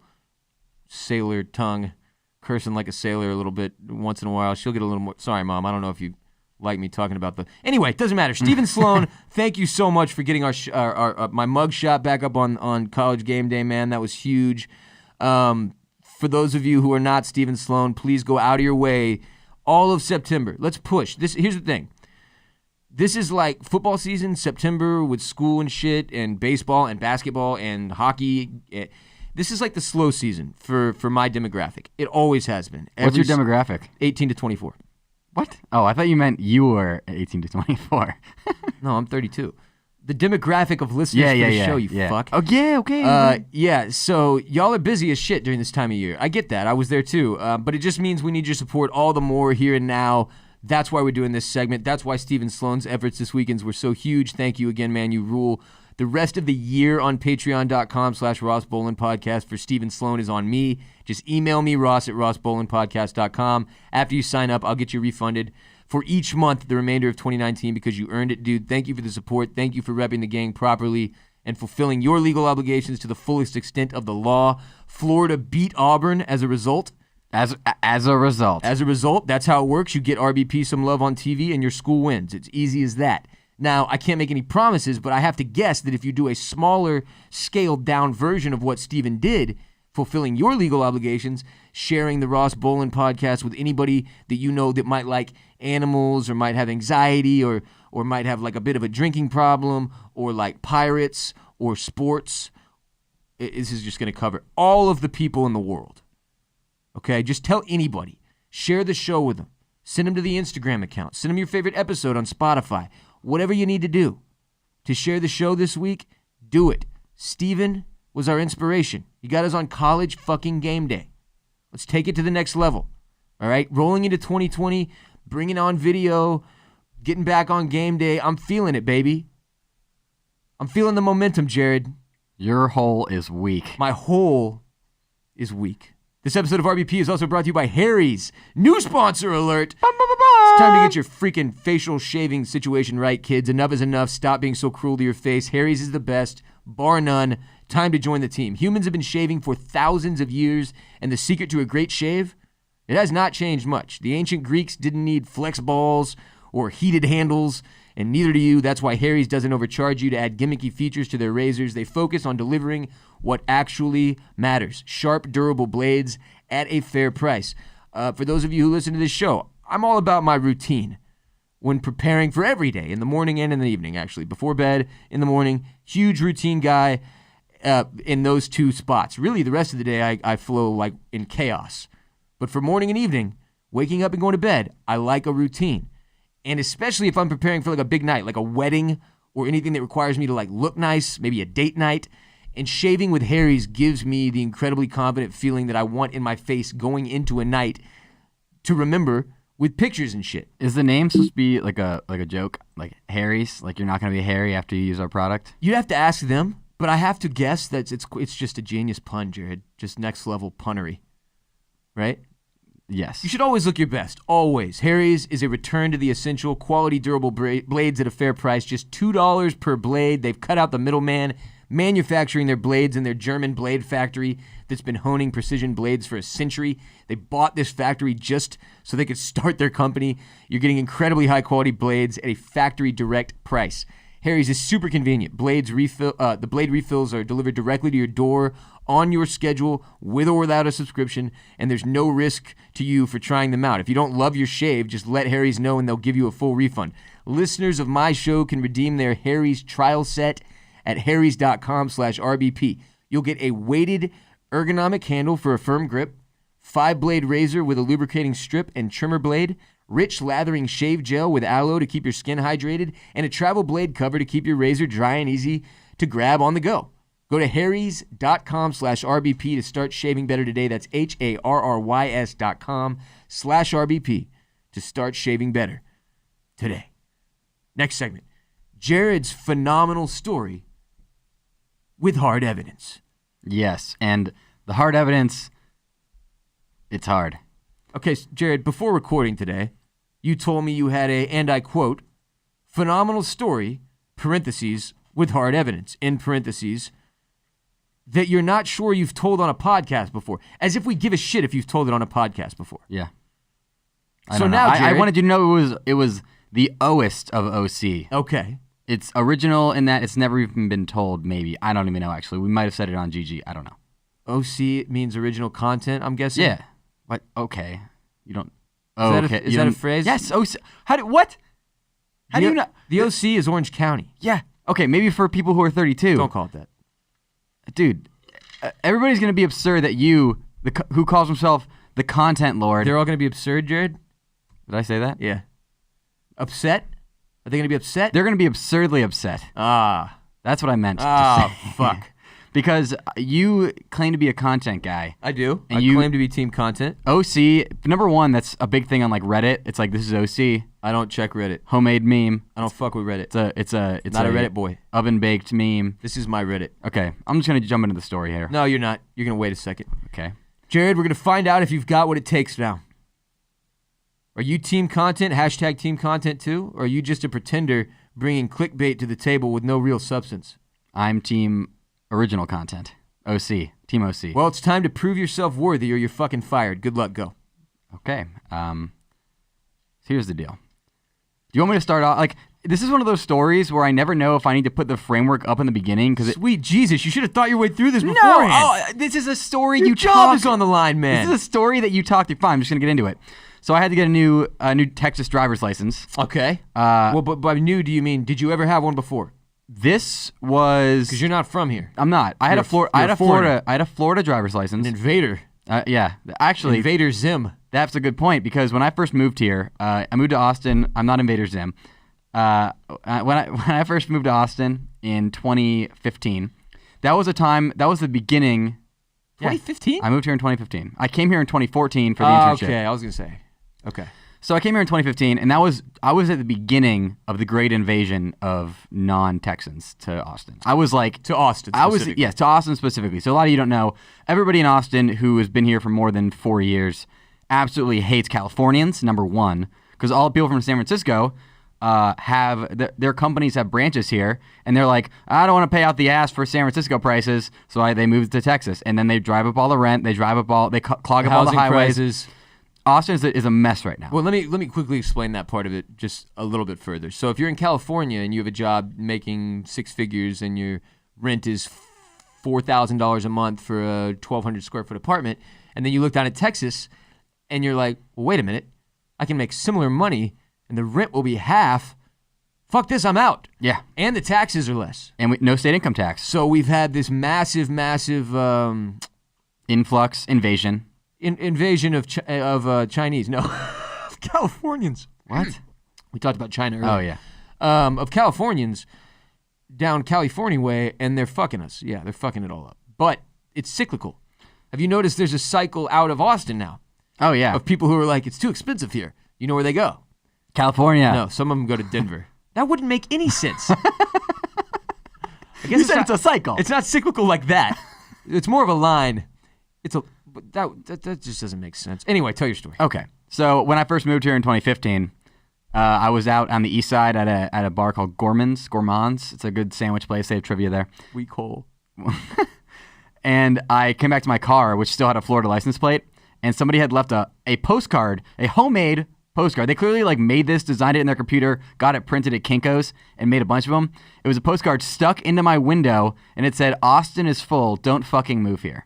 sailor tongue, cursing like a sailor a little bit once in a while. She'll get a little more. Sorry, Mom. I don't know if you like me talking about the. Anyway, it doesn't matter. Stephen Sloan, thank you so much for getting our my mug shot back up on College Game Day, man. That was huge. For those of you who are not Stephen Sloan, please go out of your way. All of September. Let's push. Here's the thing. This is like football season, September, with school and shit, and baseball and basketball and hockey. This is like the slow season for my demographic. It always has been. What's your demographic? 18 to 24. What? Oh, I thought you meant you were 18 to 24. No, I'm 32. The demographic of listeners for the show, you fuck. Oh, yeah, okay. Yeah, so y'all are busy as shit during this time of year. I get that. I was there too. But it just means we need your support all the more here and now. That's why we're doing this segment. That's why Stephen Sloan's efforts this weekend were so huge. Thank you again, man. You rule. The rest of the year on patreon.com/Ross Bolen Podcast for Stephen Sloan is on me. Just email me, ross@rossbolenpodcast.com. After you sign up, I'll get you refunded for each month the remainder of 2019 because you earned it, dude. Thank you for the support. Thank you for repping the gang properly and fulfilling your legal obligations to the fullest extent of the law. Florida beat Auburn as a result. As a result. As a result, that's how it works. You get RBP some love on TV and your school wins. It's easy as that. Now, I can't make any promises, but I have to guess that if you do a smaller, scaled-down version of what Stephen did, fulfilling your legal obligations, sharing the Ross Bolen Podcast with anybody that you know that might like animals or might have anxiety or might have like a bit of a drinking problem or like pirates or sports, this is just going to cover all of the people in the world. Okay? Just tell anybody. Share the show with them. Send them to the Instagram account. Send them your favorite episode on Spotify. Whatever you need to do to share the show this week, do it. Stephen was our inspiration. He got us on College fucking Game Day. Let's take it to the next level. All right? Rolling into 2020, bringing on video, getting back on Game Day. I'm feeling it, baby. I'm feeling the momentum, Jared. Your hole is weak. My hole is weak. This episode of RBP is also brought to you by Harry's. New sponsor alert. It's time to get your freaking facial shaving situation right, kids. Enough is enough. Stop being so cruel to your face. Harry's is the best, bar none. Time to join the team. Humans have been shaving for thousands of years, and the secret to a great shave? It has not changed much. The ancient Greeks didn't need flex balls or heated handles, and neither do you. That's why Harry's doesn't overcharge you to add gimmicky features to their razors. They focus on delivering what actually matters. Sharp, durable blades at a fair price. For those of you who listen to this show, I'm all about my routine when preparing for every day, in the morning and in the evening, actually. Before bed, in the morning, huge routine guy in those two spots. Really, the rest of the day, I flow like in chaos. But for morning and evening, waking up and going to bed, I like a routine. And especially if I'm preparing for like a big night, like a wedding or anything that requires me to like look nice, maybe a date night. And shaving with Harry's gives me the incredibly confident feeling that I want in my face going into a night to remember with pictures and shit. Is the name supposed to be like a joke? Like Harry's? Like you're not going to be Harry after you use our product? You'd have to ask them, but I have to guess that it's just a genius pun, Jared. Just next level punnery. Right? Yes. You should always look your best. Always. Harry's is a return to the essential quality durable blades at a fair price. Just $2 per blade. They've cut out the middleman, manufacturing their blades in their German blade factory that's been honing precision blades for a century. They bought this factory just so they could start their company. You're getting incredibly high quality blades at a factory direct price. Harry's is super convenient. The blade refills are delivered directly to your door on your schedule with or without a subscription, and there's no risk to you for trying them out. If you don't love your shave, just let Harry's know and they'll give you a full refund. Listeners of my show can redeem their Harry's trial set at harrys.com/RBP. You'll get a weighted ergonomic handle for a firm grip, 5-blade razor with a lubricating strip and trimmer blade, rich lathering shave gel with aloe to keep your skin hydrated, and a travel blade cover to keep your razor dry and easy to grab on the go. Go to harrys.com/RBP to start shaving better today. That's HARRYS.com/RBP to start shaving better today. Next segment, Jared's phenomenal story with hard evidence. Yes, and the hard evidence, it's hard. Okay, Jared, before recording today, you told me you had and I quote, phenomenal story, parentheses, with hard evidence, in parentheses, that you're not sure you've told on a podcast before. As if we give a shit if you've told it on a podcast before. Yeah. So now, Jared, I wanted you to know it was the oest of OC. Okay. It's original in that it's never even been told, maybe. I don't even know, actually. We might have said it on GG. I don't know. OC means original content, I'm guessing? Yeah. What? Okay. You don't... Oh, is okay. Is that a phrase? Yes. OC. What? How do you know? The OC is Orange County. Yeah. Okay, maybe for people who are 32. Don't call it that. Dude, everybody's going to be absurd that you, who calls himself the content lord... They're all going to be absurd, Jared? Did I say that? Yeah. Upset? Are they going to be upset? They're going to be absurdly upset. Ah. That's what I meant to say. Ah, fuck. Because you claim to be a content guy. I do. And I you claim to be team content. OC, number one, that's a big thing on like Reddit. It's like, this is OC. I don't check Reddit. Homemade meme. I don't fuck with Reddit. It's not a Reddit boy. Oven baked meme. This is my Reddit. Okay, I'm just gonna jump into the story here. No, you're not. You're gonna wait a second. Okay. Jared, we're gonna find out if you've got what it takes now. Are you team content, hashtag team content too? Or are you just a pretender bringing clickbait to the table with no real substance? I'm team original content. OC. Team OC. Well, it's time to prove yourself worthy or you're fucking fired. Good luck. Go. Okay. Here's the deal. Do you want me to start off? Like, this is one of those stories where I never know if I need to put the framework up in the beginning. Sweet Jesus, you should have thought your way through this No, beforehand. this is a story Your job is on the line, man. This is a story that you talked through. Fine, I'm just going to get into it. So I had to get a new Texas driver's license. Okay. Well, but by new, do you mean, did you ever have one before? This was... Because you're not from here. I'm not. I had a Florida driver's license. An invader. Yeah. Actually... Invader Zim. That's a good point, because when I first moved here, I moved to Austin. I'm not Invader Zim. When I first moved to Austin in 2015, that was the beginning... 2015? I moved here in 2015. I came here in 2014 for the internship. Okay, I was going to say. Okay. So I came here in 2015, and I was at the beginning of the great invasion of non-Texans to Austin. I was like... To Austin specifically. Yes, to Austin specifically. So a lot of you don't know, everybody in Austin who has been here for more than 4 years absolutely hates Californians, number one, because all people from San Francisco their companies have branches here, and they're like, I don't want to pay out the ass for San Francisco prices, so they moved to Texas, and then they drive up all the rent, they clog up all the highways. Prices. Austin is a mess right now. Well, let me quickly explain that part of it just a little bit further. So if you're in California and you have a job making six figures and your rent is $4,000 a month for a 1,200 square foot apartment, and then you look down at Texas and you're like, well, wait a minute, I can make similar money and the rent will be half. Fuck this, I'm out. Yeah. And the taxes are less. And no state income tax. So we've had this massive influx, invasion of Chinese. No, Californians. What? We talked about China earlier. Oh, yeah. Of Californians down California way, and they're fucking us. Yeah, they're fucking it all up. But it's cyclical. Have you noticed there's a cycle out of Austin now? Oh, yeah. Of people who are like, it's too expensive here. You know where they go? California. No, some of them go to Denver. That wouldn't make any sense. I guess You said it's a cycle. It's not cyclical like that. It's more of a line. But that just doesn't make sense. Anyway, tell your story. Okay. So when I first moved here in 2015, I was out on the east side at a bar called Gourmands. It's a good sandwich place. They have trivia there. We Cole. And I came back to my car, which still had a Florida license plate, and somebody had left a postcard, a homemade postcard. They clearly made this, designed it in their computer, got it printed at Kinko's, and made a bunch of them. It was a postcard stuck into my window, and it said, "Austin is full. Don't fucking move here."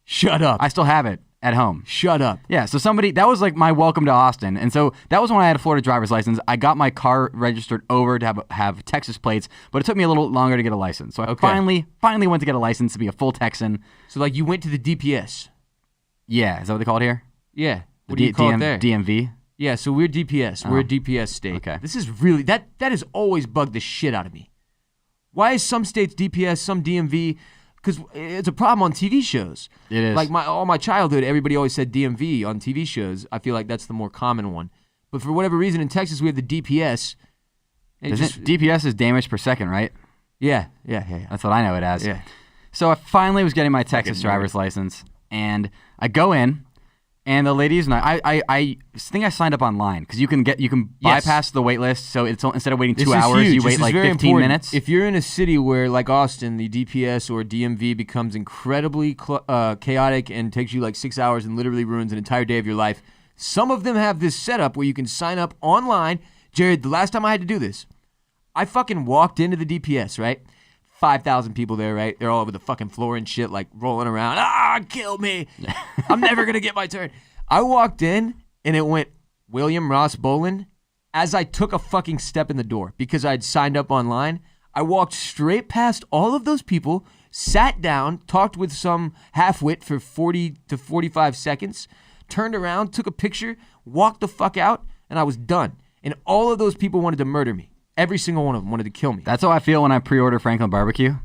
Shut up. I still have it at home. Shut up. Yeah, so that was my welcome to Austin. And so that was when I had a Florida driver's license. I got my car registered over to have Texas plates, but it took me a little longer to get a license. So I finally went to get a license to be a full Texan. So you went to the DPS. Yeah, is that what they call it here? Yeah. What do you call it there? DMV? Yeah, so we're DPS. We're a DPS state. Okay. This is really, that has always bugged the shit out of me. Why is some states DPS, some DMV? Because it's a problem on TV shows. It is. All my childhood, everybody always said DMV on TV shows. I feel like that's the more common one. But for whatever reason, in Texas, we have the DPS. DPS is damage per second, right? Yeah. That's what I know it as. Yeah. So I finally was getting my Texas driver's license, and I go in, and the ladies and I think I signed up online because you can bypass the wait list. So it's instead of waiting 2 hours, huge. you wait 15 important. minutes. If you're in a city where, like Austin, the DPS or DMV becomes incredibly chaotic and takes you 6 hours and literally ruins an entire day of your life, some of them have this setup where you can sign up online. Jared, the last time I had to do this, I fucking walked into the DPS, right? 5,000 people there, right? They're all over the fucking floor and shit, rolling around. Kill me. I'm never going to get my turn. I walked in, and it went, William Ross Bolen. As I took a fucking step in the door, because I'd signed up online, I walked straight past all of those people, sat down, talked with some half-wit for 40 to 45 seconds, turned around, took a picture, walked the fuck out, and I was done. And all of those people wanted to murder me. Every single one of them wanted to kill me. That's how I feel when I pre-order Franklin barbecue.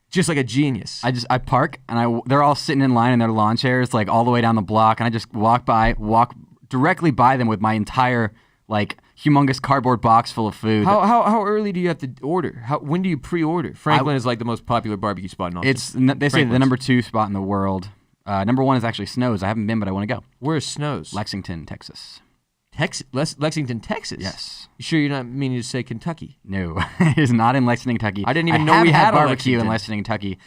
Just like a genius. I park and they're all sitting in line in their lawn chairs all the way down the block, and I just walk directly by them with my entire humongous cardboard box full of food. How early do you have to order? When do you pre-order? Franklin is the most popular barbecue spot in Austin. They say the number 2 spot in the world. Number 1 is actually Snows. I haven't been, but I want to go. Where's Snows? Lexington, Texas. Lexington, Texas? Yes. You sure you're not meaning to say Kentucky? No, it is not in Lexington, Kentucky. I didn't even know we had barbecue in Lexington, Kentucky.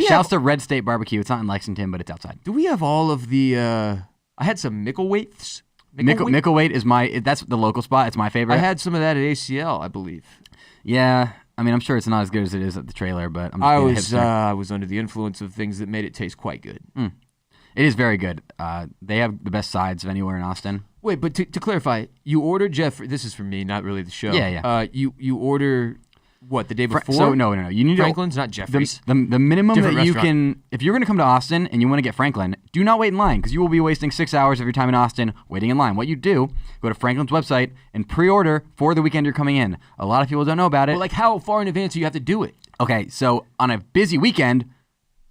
Shouts to Red State Barbecue. It's not in Lexington, but it's outside. Do we have all of the? I had some Micklethwaite's. Micklethwaite is that's the local spot. It's my favorite. I had some of that at ACL, I believe. Yeah, I mean, I'm sure it's not as good as it is at the trailer, but I was under the influence of things that made it taste quite good. It is very good. They have the best sides of anywhere in Austin. Wait, but to clarify, you order Jeff. This is for me, not really the show. Yeah. You order what the day before? So no. You need Franklin's, not Jeffrey's. The minimum Different that you restaurant. can, if you're going to come to Austin and you want to get Franklin, do not wait in line because you will be wasting 6 hours of your time in Austin waiting in line. What you do, go to Franklin's website and pre-order for the weekend you're coming in. A lot of people don't know about it. Well, how far in advance do you have to do it? Okay, so on a busy weekend,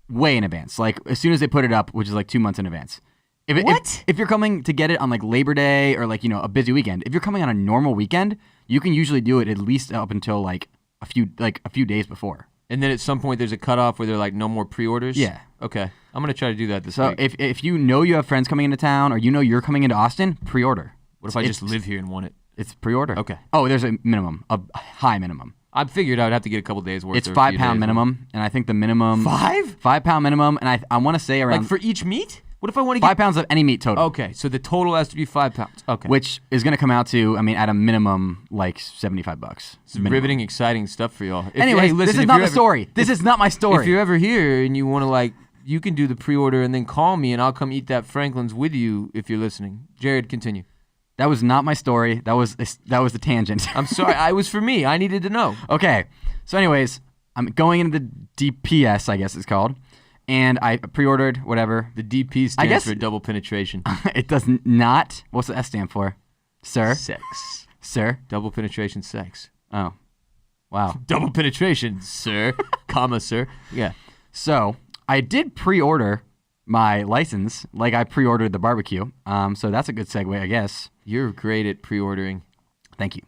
way in advance. As soon as they put it up, which is 2 months in advance. If you're coming to get it on Labor Day or a busy weekend, if you're coming on a normal weekend, you can usually do it at least up until a few days before. And then at some point there's a cutoff where they're no more pre-orders? Yeah. Okay. I'm going to try to do that this week. So if you know you have friends coming into town or you're coming into Austin, pre-order. What if I just live here and want it? It's pre-order. Okay. Oh, there's a minimum, a high minimum. I figured I'd have to get a couple days worth. It's £5 minimum, and I think the minimum... £5 minimum, and I want to say around... for each meat? What if I want to get... 5 pounds of any meat total. Okay, so the total has to be 5 pounds. Okay. Which is going to come out to, at a minimum, $75. It's riveting, exciting stuff for y'all. Anyway, this is not the story. This is not my story. If you're ever here and you want to, you can do the pre-order and then call me and I'll come eat that Franklin's with you if you're listening. Jared, continue. That was not my story. That was the tangent. I'm sorry. It was for me. I needed to know. Okay. So anyways, I'm going into the DPS, I guess it's called. And I pre-ordered whatever. The DP stands for double penetration. It does not. What's the S stand for? Sir? Sex. Sir? Double penetration sex. Oh. Wow. Double penetration, sir. Comma, sir. Yeah. So I did pre-order my license, like I pre-ordered the barbecue. So that's a good segue, I guess. You're great at pre-ordering. Thank you.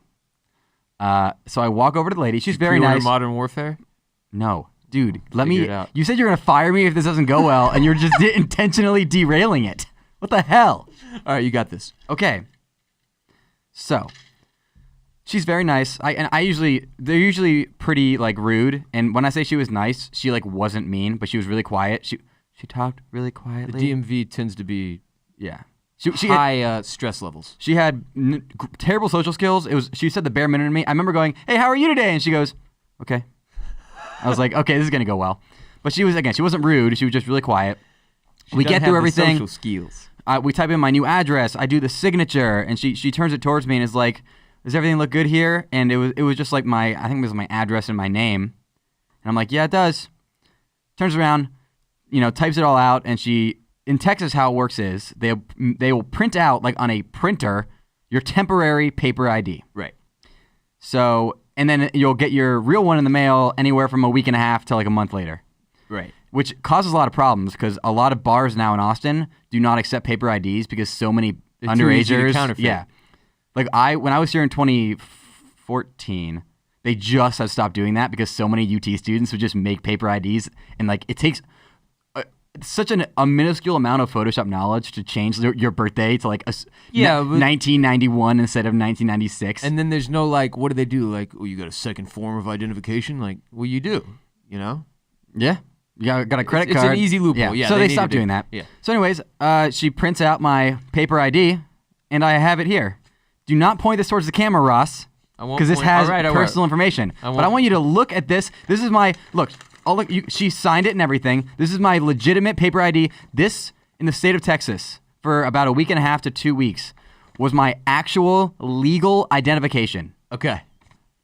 So I walk over to the lady. She's very nice. Modern Warfare? No. Dude, you said you're going to fire me if this doesn't go well, and you're just intentionally derailing it. What the hell? All right, you got this. Okay. So, she's very nice. They're usually pretty, like, rude, and when I say she was nice, she, like, wasn't mean, but she was really quiet. She talked really quietly. The DMV tends to be high stress levels. She had terrible social skills. She said the bare minimum to me. I remember going, "Hey, how are you today?" And she goes, "Okay." I was like, "Okay, this is gonna go well." But she wasn't rude. She was just really quiet. We get through everything. Social skills. We type in my new address. I do the signature, and she turns it towards me and is like, "Does everything look good here?" And it was just like I think it was my address and my name, and I'm like, "Yeah, it does." Turns around, types it all out, and in Texas, how it works is they will print out, like on a printer, your temporary paper ID. Right. So, and then you'll get your real one in the mail anywhere from a week and a half to like a month later. Right. Which causes a lot of problems because a lot of bars now in Austin do not accept paper IDs because so many underagers. Yeah. Like when I was here in 2014, they just had stopped doing that because so many UT students would just make paper IDs, and like it takes such a minuscule amount of Photoshop knowledge to change your birthday to like 1991 instead of 1996. And then there's no like, what do they do? Like, you got a second form of identification? Like, well, you do, Yeah. You got a credit card. It's an easy loophole. Yeah. So they stopped doing that. Yeah. So anyways, she prints out my paper ID, and I have it here. Do not point this towards the camera, Ross, because this has personal information. But I want you to look at this. This is my look. Oh, look, she signed it and everything. This is my legitimate paper ID. This, in the state of Texas, for about a week and a half to 2 weeks, was my actual legal identification. Okay.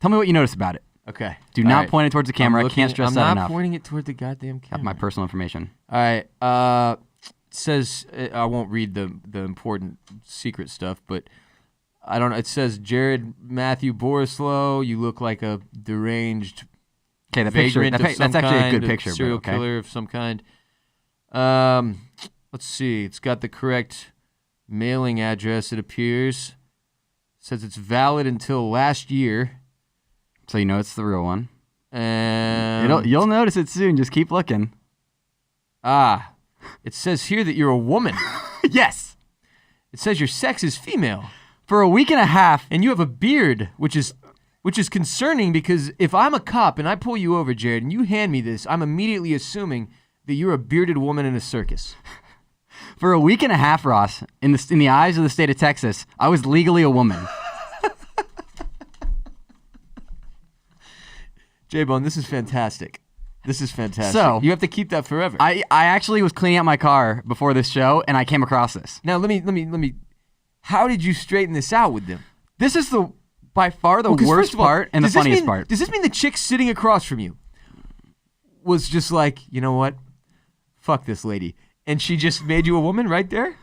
Tell me what you noticed about it. Okay. Do not point it towards the camera. I can't stress that enough. I'm not pointing it toward the goddamn camera. My personal information. All right. It says, I won't read the important secret stuff, but I don't know. It says, Jared Borislow, you look like a deranged... Okay, the picture. That's actually a good picture. Serial killer of some kind. Let's see. It's got the correct mailing address, it appears. It says it's valid until last year. So you know it's the real one. And you'll notice it soon. Just keep looking. It says here that you're a woman. Yes. It says your sex is female. For a week and a half. And you have a beard, which is concerning because if I'm a cop and I pull you over, Jared, and you hand me this, I'm immediately assuming that you're a bearded woman in a circus. For a week and a half, Ross, in the eyes of the state of Texas, I was legally a woman. J-Bone, this is fantastic. This is fantastic. So, you have to keep that forever. I actually was cleaning out my car before this show, and I came across this. Now, let me. How did you straighten this out with them? This is by far the worst part and the funniest part. Does this mean the chick sitting across from you was just like, you know what? Fuck this lady. And she just made you a woman right there?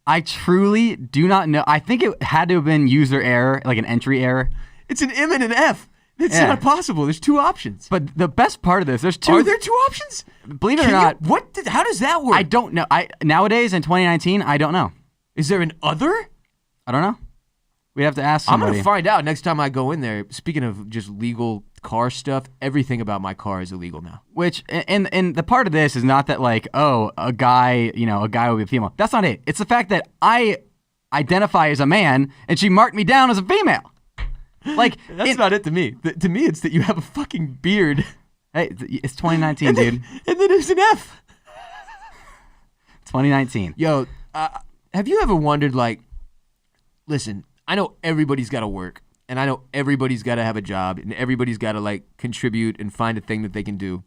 I truly do not know. I think it had to have been user error, like an entry error. It's an M and an F. It's not possible. There's two options. But the best part of this, there's two. Are there two options? Believe it or not. How does that work? I don't know. Nowadays in 2019, I don't know. Is there an other? I don't know. We have to ask somebody. I'm going to find out next time I go in there. Speaking of just legal car stuff, everything about my car is illegal now. Which, and the part of this is not that like, a guy will be a female. That's not it. It's the fact that I identify as a man and she marked me down as a female. Like that's not it to me. To me, it's that you have a fucking beard. Hey, it's 2019, dude. And then there's an F. 2019. Yo, have you ever wondered, like, listen, I know everybody's got to work, and I know everybody's got to have a job, and everybody's got to, like, contribute and find a thing that they can do.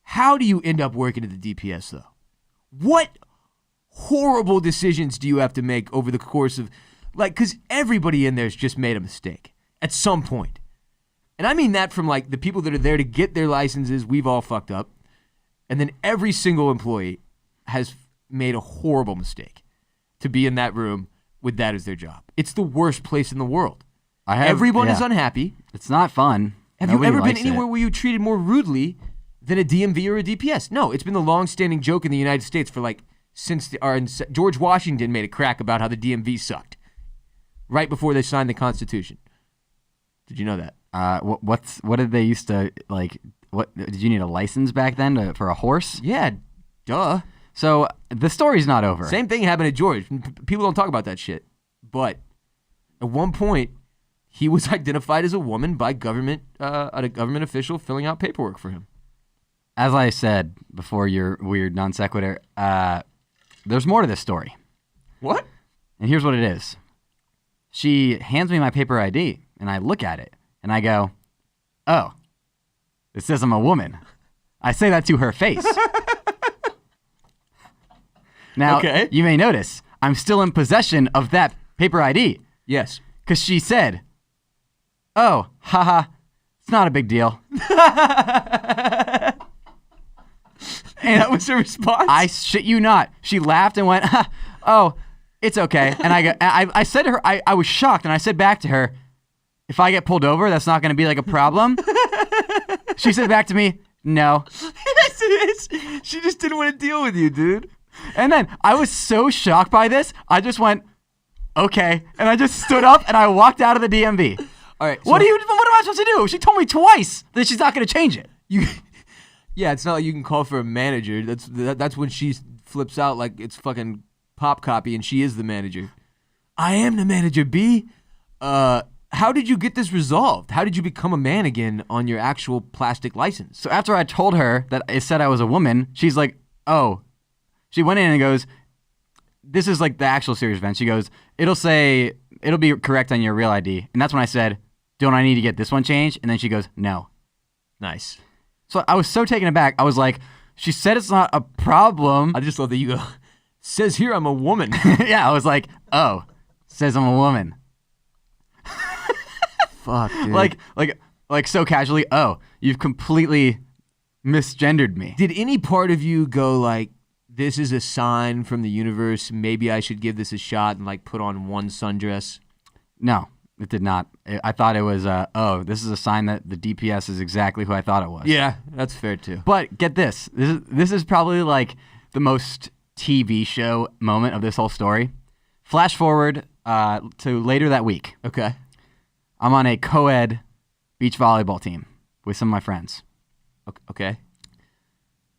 How do you end up working at the DPS, though? What horrible decisions do you have to make over the course of, like, because everybody in there's just made a mistake at some point. And I mean that from, like, the people that are there to get their licenses, we've all fucked up. And then every single employee has made a horrible mistake to be in that room with that as their job. It's the worst place in the world. Everyone is unhappy. It's not fun. Have you ever been anywhere where you treated more rudely than a DMV or a DPS. No, it's been the long-standing joke in the United States for since George Washington made a crack about how the DMV sucked right before they signed the Constitution. Did you know that? What did they used to like? What did you need a license back then for a horse? Yeah, duh. So the story's not over. Same thing happened to George. People don't talk about that shit. But at one point, he was identified as a woman by a government official filling out paperwork for him. As I said before, your weird non sequitur. There's more to this story. What? And here's what it is. She hands me my paper ID, and I look at it, and I go, "Oh, it says I'm a woman." I say that to her face. Now, okay. You may notice I'm still in possession of that paper ID. Yes. Because she said, "Oh, haha, it's not a big deal." And that was her response? I shit you not. She laughed and went, "Oh, it's okay." And I said to her, I was shocked, and I said back to her, "If I get pulled over, that's not going to be like a problem?" She said back to me, "No." Yes, it is. She just didn't want to deal with you, dude. And then I was so shocked by this, I just went, "Okay." And I just stood up and I walked out of the DMV. All right. So what am I supposed to do? She told me twice that she's not going to change it. Yeah, it's not like you can call for a manager. That's when she flips out like it's fucking pop copy and she is the manager. I am the manager, B. How did you get this resolved? How did you become a man again on your actual plastic license? So after I told her that it said I was a woman, she's like, "Oh." She went in and goes, "This is like the actual serious event." She goes, it'll be correct on your real ID. And that's when I said, "Don't I need to get this one changed?" And then she goes, "No." Nice. So I was so taken aback. I was like, she said it's not a problem. I just love that you go, "Says here I'm a woman." Yeah, I was like, "Oh, says I'm a woman." Fuck, dude. Like so casually, "Oh, you've completely misgendered me." Did any part of you go like, this is a sign from the universe, maybe I should give this a shot and like put on one sundress? No, it did not. I thought it was, this is a sign that the DPS is exactly who I thought it was. Yeah, that's fair too. But get this. This is probably like the most TV show moment of this whole story. Flash forward to later that week. Okay. I'm on a co-ed beach volleyball team with some of my friends. Okay.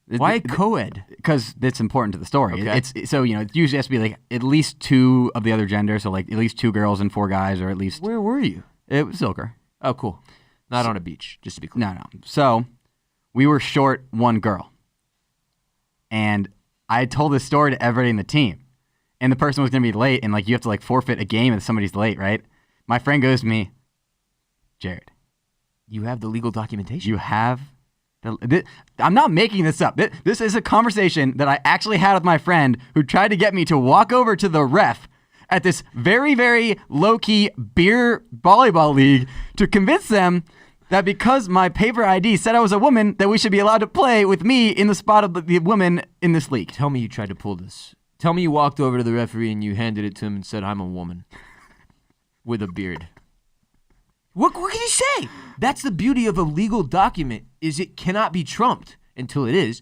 Why co-ed? Because it's important to the story. Okay. It usually has to be like at least two of the other gender, so like at least 2 girls and 4 guys, or at least. Where were you? It was Zilker. Oh, cool. Not on a beach, just to be clear. No. So we were short 1 girl, and I told this story to everybody in the team, and the person was gonna be late, and like you have to like forfeit a game if somebody's late, right? My friend goes to me, "Jared, you have the legal documentation. You have." I'm not making this up. This is a conversation that I actually had with my friend who tried to get me to walk over to the ref at this very, very low-key beer volleyball league to convince them that because my paper ID said I was a woman, that we should be allowed to play with me in the spot of the woman in this league. Tell me you tried to pull this. Tell me you walked over to the referee and you handed it to him and said, "I'm a woman with a beard." What can you say? That's the beauty of a legal document, is it cannot be trumped until it is.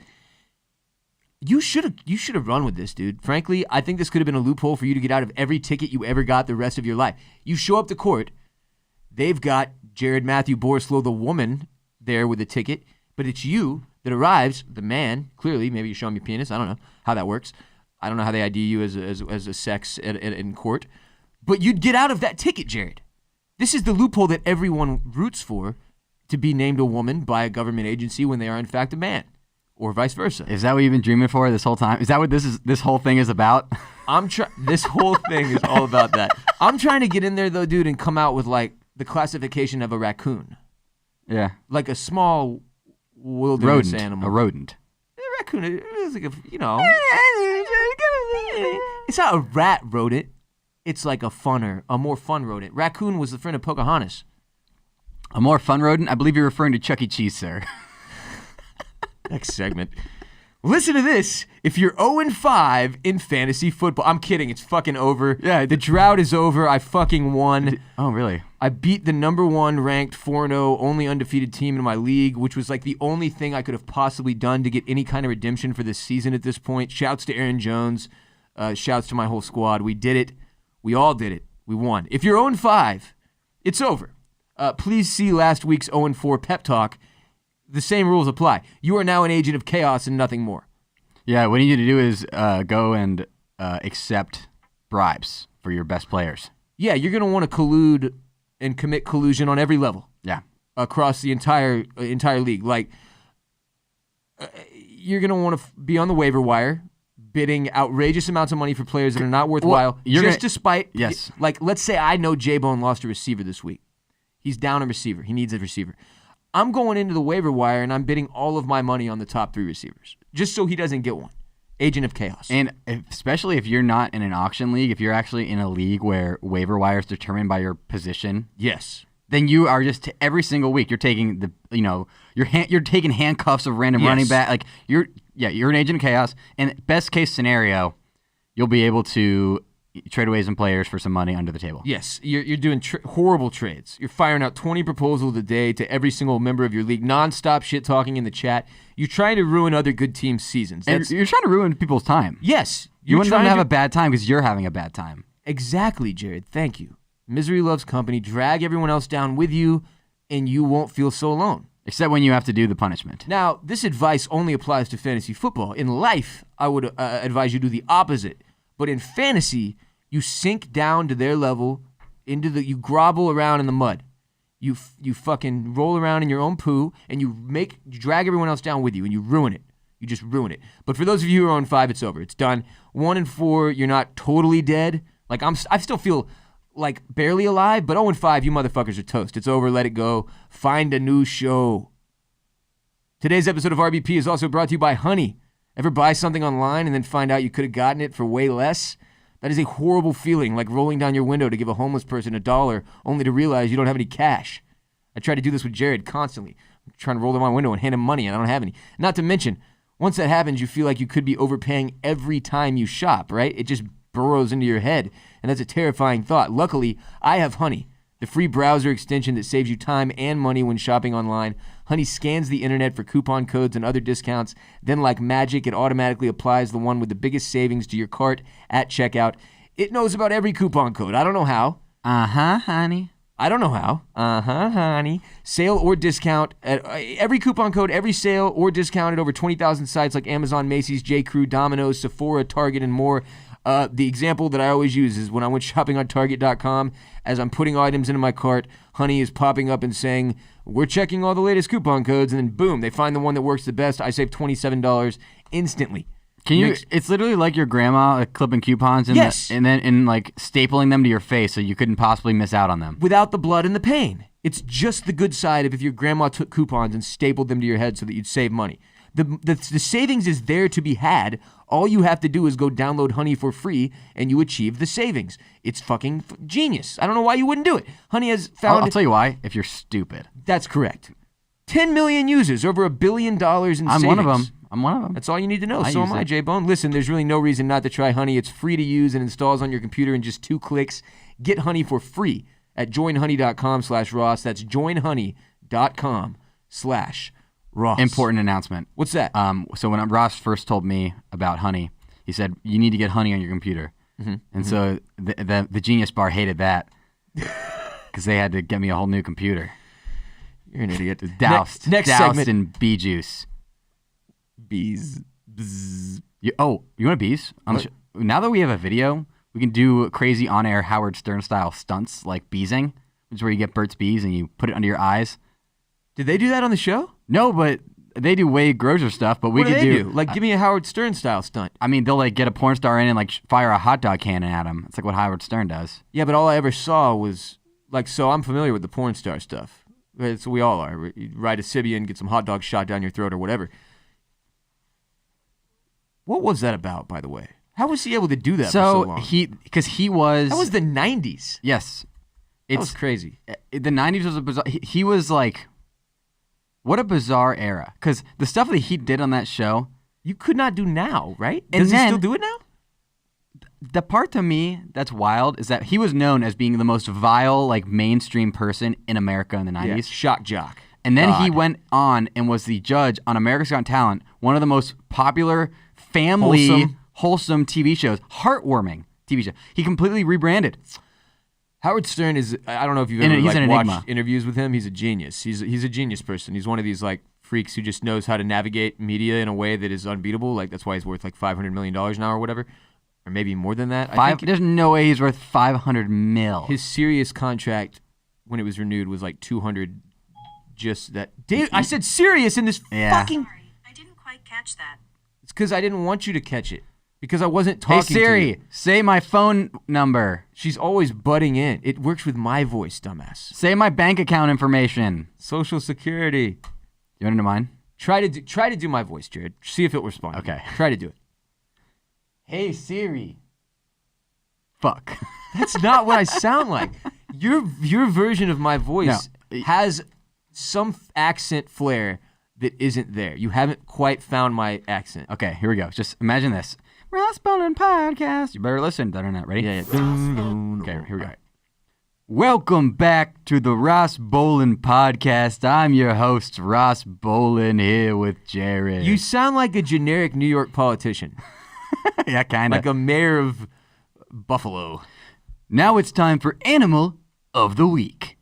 You should have run with this, dude. Frankly, I think this could have been a loophole for you to get out of every ticket you ever got the rest of your life. You show up to court, they've got Jared Borislow, the woman, there with a ticket, but it's you that arrives, the man, clearly, maybe you show him your penis, I don't know how that works. I don't know how they ID you as a sex in court, but you'd get out of that ticket, Jared. This is the loophole that everyone roots for, to be named a woman by a government agency when they are in fact a man, or vice versa. Is that what you've been dreaming for this whole time? Is that what this whole thing is about? This whole thing is all about that. I'm trying to get in there though, dude, and come out with like the classification of a raccoon. Yeah. Like a small wilderness animal. A rodent. A raccoon is like it's not a rat rodent. It's like a more fun rodent. Raccoon was the friend of Pocahontas. A more fun rodent? I believe you're referring to Chuck E. Cheese, sir. Next segment. Listen to this. If you're 0-5 in fantasy football, I'm kidding. It's fucking over. Yeah. The drought is over. I fucking won. Oh, really? I beat the number 1 ranked 4-0 only undefeated team in my league, which was like the only thing I could have possibly done to get any kind of redemption for this season at this point. Shouts to Aaron Jones. Shouts to my whole squad. We did it. We all did it. We won. If you're 0-5, it's over. Please see last week's 0-4 pep talk. The same rules apply. You are now an agent of chaos and nothing more. Yeah, what you need to do is go and accept bribes for your best players. Yeah, you're going to want to collude and commit collusion on every level. Yeah. Across the entire league. Like, you're going to want to be on the waiver wire, bidding outrageous amounts of money for players that are not worthwhile, despite... Yes. Like, let's say I know J-Bone lost a receiver this week. He's down a receiver. He needs a receiver. I'm going into the waiver wire, and I'm bidding all of my money on the top 3 receivers, just so he doesn't get one. Agent of chaos. And especially if you're not in an auction league, if you're actually in a league where waiver wire is determined by your position, yes, then you are just every single week you're taking you're taking handcuffs of random running back. Like you're an agent of chaos. And best case scenario, you'll be able to trade away some players for some money under the table. Yes, you're doing horrible trades. You're firing out 20 proposals a day to every single member of your league, nonstop shit talking in the chat. You're trying to ruin other good teams' seasons. And you're trying to ruin people's time. Yes. You want them to have a bad time because you're having a bad time. Exactly, Jared. Thank you. Misery loves company. Drag everyone else down with you, and you won't feel so alone. Except when you have to do the punishment. Now, this advice only applies to fantasy football. In life, I would advise you do the opposite. But in fantasy, you sink down to their level, you grovel around in the mud. You fucking roll around in your own poo, and you drag everyone else down with you, and you ruin it. You just ruin it. But for those of you who are 0-5, it's over. It's done. 1-4, you're not totally dead. Like I still feel like barely alive, but 0-5, you motherfuckers are toast. It's over. Let it go. Find a new show. Today's episode of RBP is also brought to you by Honey. Ever buy something online and then find out you could have gotten it for way less? That is a horrible feeling, like rolling down your window to give a homeless person $1 only to realize you don't have any cash. I try to do this with Jared constantly. I'm trying to roll down my window and hand him money and I don't have any. Not to mention, once that happens, you feel like you could be overpaying every time you shop, right? It just burrows into your head, and that's a terrifying thought. Luckily, I have Honey, the free browser extension that saves you time and money when shopping online. Honey scans the internet for coupon codes and other discounts. Then, like magic, it automatically applies the one with the biggest savings to your cart at checkout. It knows about every coupon code. I don't know how. Honey. I don't know how. Honey. Sale or discount. Every coupon code, every sale or discount at over 20,000 sites like Amazon, Macy's, J.Crew, Domino's, Sephora, Target, and more. The example that I always use is when I went shopping on Target.com, as I'm putting items into my cart, Honey is popping up and saying, we're checking all the latest coupon codes, and then boom, they find the one that works the best. I save $27 instantly. It's literally like your grandma clipping coupons and yes. and stapling them to your face so you couldn't possibly miss out on them. Without the blood and the pain. It's just the good side of if your grandma took coupons and stapled them to your head so that you'd save money. The savings is there to be had. All you have to do is go download Honey for free, and you achieve the savings. It's fucking genius. I don't know why you wouldn't do it. Honey has found... I'll tell you why, if you're stupid. That's correct. 10 million users, over $1 billion in savings. I'm one of them. That's all you need to know. So am I, J-Bone. Listen, there's really no reason not to try Honey. It's free to use and installs on your computer in just 2 clicks. Get Honey for free at joinhoney.com/Ross. That's joinhoney.com/Ross. Important announcement. What's that? So when Ross first told me about Honey, he said, you need to get Honey on your computer. So the Genius Bar hated that because they had to get me a whole new computer. You're an idiot. Doused segment. in bee juice. Bees. Bzz. You want bees? Now that we have a video, we can do crazy on-air Howard Stern style stunts like beesing, which is where you get Burt's Bees and you put it under your eyes. Did they do that on the show? No, but they do way grosser stuff. But we what could do. Like, give me a Howard Stern style stunt. I mean, they'll get a porn star in and fire a hot dog cannon at him. It's like what Howard Stern does. Yeah, but all I ever saw was so I'm familiar with the porn star stuff. Right, so we all are. You ride a Sibian, get some hot dogs shot down your throat or whatever. What was that about, by the way? How was he able to do that for so long? Because he was... That was the 90s. Yes. That was crazy. The 90s was a bizarre... He was like... What a bizarre era. Because the stuff that he did on that show... You could not do now, right? Does he still do it now? the part to me that's wild is that he was known as being the most vile, like mainstream person in America in the 90s. Yeah, shock jock. And then he went on and was the judge on America's Got Talent, one of the most popular family wholesome TV shows, heartwarming TV show. He completely rebranded. Howard Stern is, I don't know if you've ever watched interviews with him. He's a genius. He's a genius person. He's one of these like freaks who just knows how to navigate media in a way that is unbeatable. Like that's why he's worth like $500 million now or whatever. Or maybe more than that. There's no way he's worth $500 mil. His Sirius contract, when it was renewed, was like 200. Just that. Dave, I said Sirius in this fucking. Sorry, I didn't quite catch that. It's because I didn't want you to catch it. Because I wasn't talking to you. Hey Siri, say my phone number. She's always butting in. It works with my voice, dumbass. Say my bank account information. Social Security. You want to know mine? Try to do my voice, Jared. See if it responds. Okay. Try to do it. Hey Siri. Fuck. That's not what I sound like. Your version of my voice has some accent flair that isn't there. You haven't quite found my accent. Okay, here we go. Just imagine this. Ross Bolen Podcast. You better listen. Better not. Ready? Yeah. Okay, here we go. Right. Welcome back to the Ross Bolen Podcast. I'm your host, Ross Bolen, here with Jared. You sound like a generic New York politician. Yeah, kind of. Like a mayor of Buffalo. Now it's time for Animal of the Week.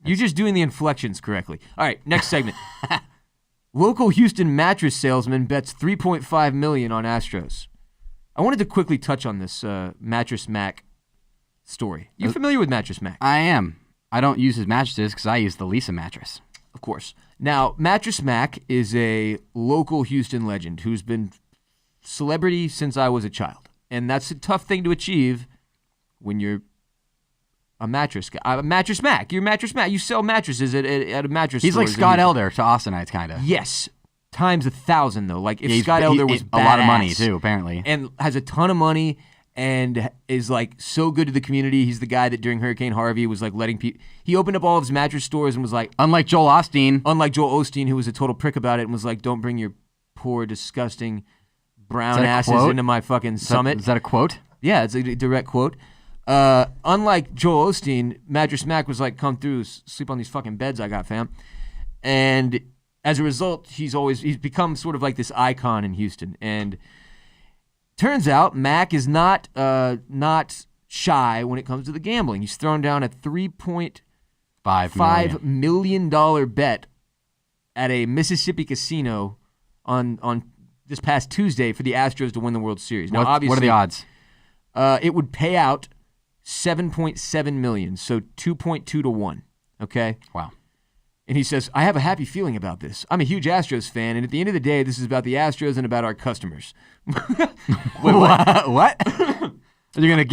You're just doing the inflections correctly. All right, next segment. Local Houston mattress salesman bets $3.5 million on Astros. I wanted to quickly touch on this Mattress Mac story. You familiar with Mattress Mac? I am. I don't use his mattresses because I use the Leesa mattress. Of course. Now, Mattress Mac is a local Houston legend who's been celebrity since I was a child. And that's a tough thing to achieve when you're a mattress guy. Mattress Mac. You're Mattress Mac. You sell mattresses at a mattress store. He's like Scott Elder to Austinites, kind of. Yes. Times 1,000, though. Like, if Scott Elder was a lot of money, too, apparently. And has a ton of money and is, like, so good to the community. He's the guy that during Hurricane Harvey was, like, letting people... He opened up all of his mattress stores and was like... Unlike Joel Osteen, who was a total prick about it and was like, don't bring your poor, disgusting brown asses quote? into my fucking summit. Is that a quote? Yeah, it's a direct quote. Unlike Joel Osteen, Mattress Mac was like, come through, sleep on these fucking beds I got, fam. And as a result, he's become sort of like this icon in Houston. And turns out Mac is not shy when it comes to the gambling. He's thrown down a $3.5 million bet at a Mississippi casino on this past Tuesday for the Astros to win the World Series. Now, obviously, what are the odds? It would pay out $7.7 million, so 2.2 to 1. Okay? Wow. And he says, I have a happy feeling about this. I'm a huge Astros fan, and at the end of the day, this is about the Astros and about our customers. Wait, what? Are you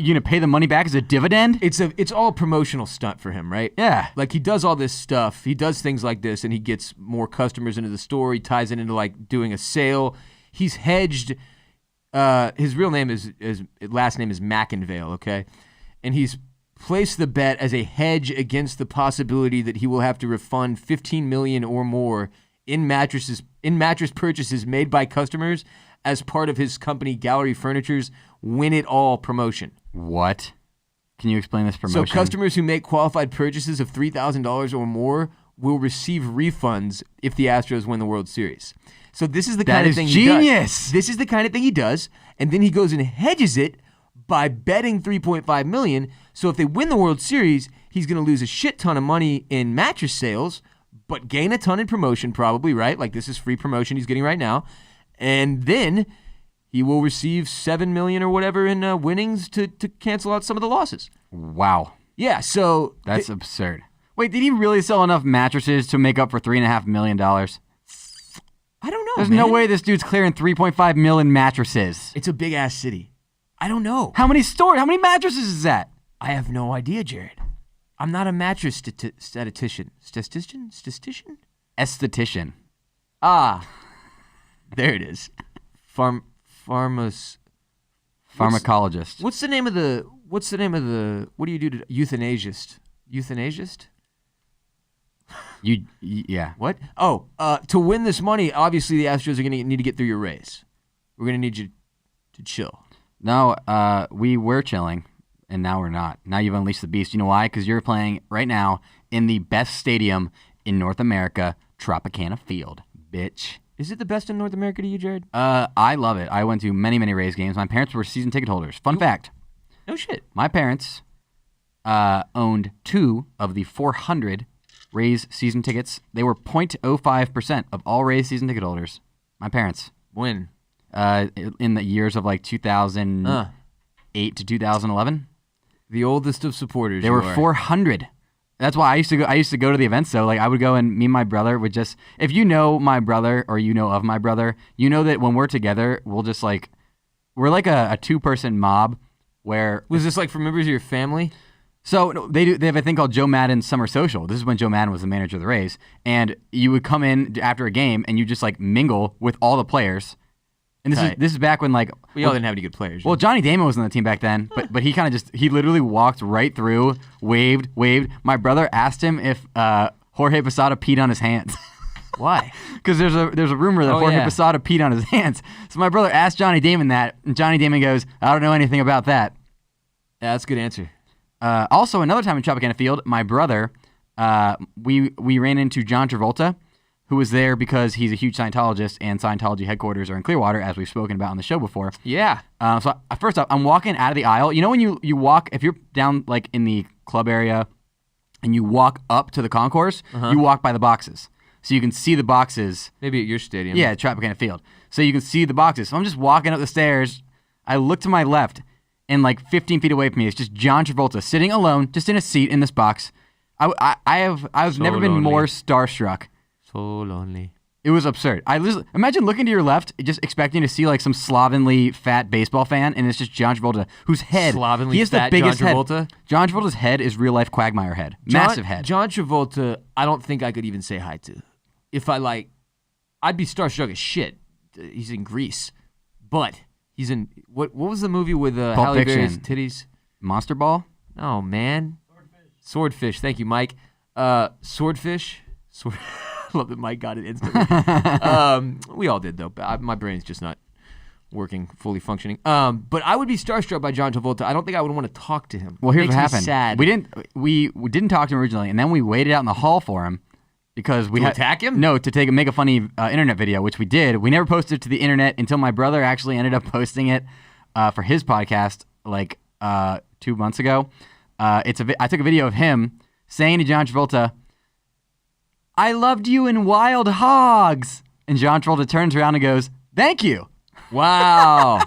gonna pay the money back as a dividend? It's all a promotional stunt for him, right? Yeah. Like, he does all this stuff. He does things like this, and he gets more customers into the store. He ties it into, like, doing a sale. He's hedged. His real name last name is McInvale, okay? And he's placed the bet as a hedge against the possibility that he will have to refund $15 million or more in mattress purchases made by customers as part of his company Gallery Furniture's Win It All promotion. What? Can you explain this promotion? So customers who make qualified purchases of $3,000 or more will receive refunds if the Astros win the World Series. So this is the kind of thing he does. Genius. This is the kind of thing he does, and then he goes and hedges it by betting $3.5 million. So if they win the World Series, he's going to lose a shit ton of money in mattress sales, but gain a ton in promotion probably, right? Like, this is free promotion he's getting right now. And then he will receive $7 million or whatever in winnings to cancel out some of the losses. Wow. Yeah, so... That's absurd. Wait, did he really sell enough mattresses to make up for $3.5 million? I don't know, There's man. no way this dude's clearing $3.5 million mattresses. It's a big-ass city. I don't know. How many mattresses is that? I have no idea, Jared. I'm not a mattress statistician. Statistician? Esthetician. Ah, there it is. Pharmacologist. What's the name of the? What do you do to euthanasiast? Euthanasiast? Yeah. What? Oh, to win this money, obviously the Astros are going to need to get through your raise. We're going to need you to chill. No, we were chilling, and now we're not. Now you've unleashed the beast. You know why? Because you're playing right now in the best stadium in North America, Tropicana Field, bitch. Is it the best in North America to you, Jared? I love it. I went to many, many Rays games. My parents were season ticket holders. Fun fact. No shit. My parents owned 2 of the 400 Rays season tickets. They were 0.05% of all Rays season ticket holders. My parents. When? In the years of like 2008 to 2011. The oldest of supporters. They were 400. That's why I used to go. I used to go to the events though. Like I would go and me and my brother would just. If you know my brother or you know of my brother, you know that when we're together, we'll just like, we're like a 2-person mob. Where was this like for members of your family? So they have a thing called Joe Madden's Summer Social. This is when Joe Madden was the manager of the Rays, and you would come in after a game and you just like mingle with all the players. And this is back when like we all didn't have any good players. Well, Johnny Damon was on the team back then, but he kind of he literally walked right through, waved. My brother asked him if Jorge Posada peed on his hands. Why? Because there's a rumor that Jorge Posada peed on his hands. So my brother asked Johnny Damon that, and Johnny Damon goes, "I don't know anything about that." Yeah, that's a good answer. Also, another time in Tropicana Field, my brother, we ran into John Travolta, who was there because he's a huge Scientologist, and Scientology headquarters are in Clearwater, as we've spoken about on the show before. Yeah. So first off, I'm walking out of the aisle. You know when you walk, if you're down like in the club area, and you walk up to the concourse, you walk by the boxes. So you can see the boxes. Maybe at your stadium. Yeah, at Tropicana Field. So you can see the boxes. So I'm just walking up the stairs. I look to my left, and like 15 feet away from me is just John Travolta sitting alone, just in a seat in this box. I've never been more starstruck. So lonely. It was absurd. Imagine looking to your left, just expecting to see like some slovenly fat baseball fan, and it's just John Travolta, whose head slovenly he has fat the biggest John Travolta. Head. John Travolta's head is real life Quagmire head, massive head. John Travolta, I don't think I could even say hi to. If I'd be starstruck as shit. He's in Grease, but he's in what was the movie with Halle Berry's titties? Monster Ball? Oh man, Swordfish. Thank you, Mike. Swordfish. Love that Mike got it instantly. We all did though. My brain's just not working, fully functioning. But I would be starstruck by John Travolta. I don't think I would want to talk to him. Well, here's what happened. Sad. We didn't talk to him originally, and then we waited out in the hall for him because we had to attack him. No, to make a funny internet video, which we did. We never posted it to the internet until my brother actually ended up posting it for his podcast like 2 months ago. I took a video of him saying to John Travolta, "I loved you in Wild Hogs," and John Travolta turns around and goes, "Thank you." Wow.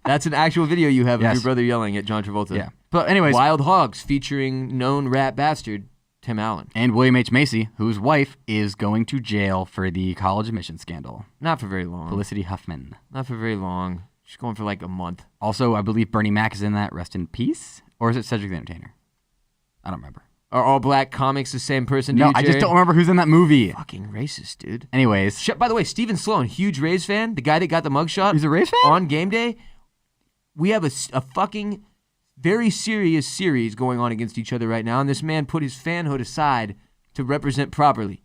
That's an actual video you have of Yes. your brother yelling at John Travolta. Yeah. But anyways, Wild Hogs featuring known rat bastard Tim Allen. and William H. Macy, whose wife is going to jail for the college admission scandal. Not for very long. Felicity Huffman. Not for very long. She's going for like a month. Also, I believe Bernie Mac is in that. Rest in peace. Or is it Cedric the Entertainer? I don't remember. Are All Black Comics the same person? No, I just don't remember who's in that movie. Fucking racist, dude. Anyways. By the way, Steven Sloan, huge Rays fan, the guy that got the mugshot. He's a Rays fan? On game day. We have a fucking very serious series going on against each other right now, and this man put his fanhood aside to represent properly.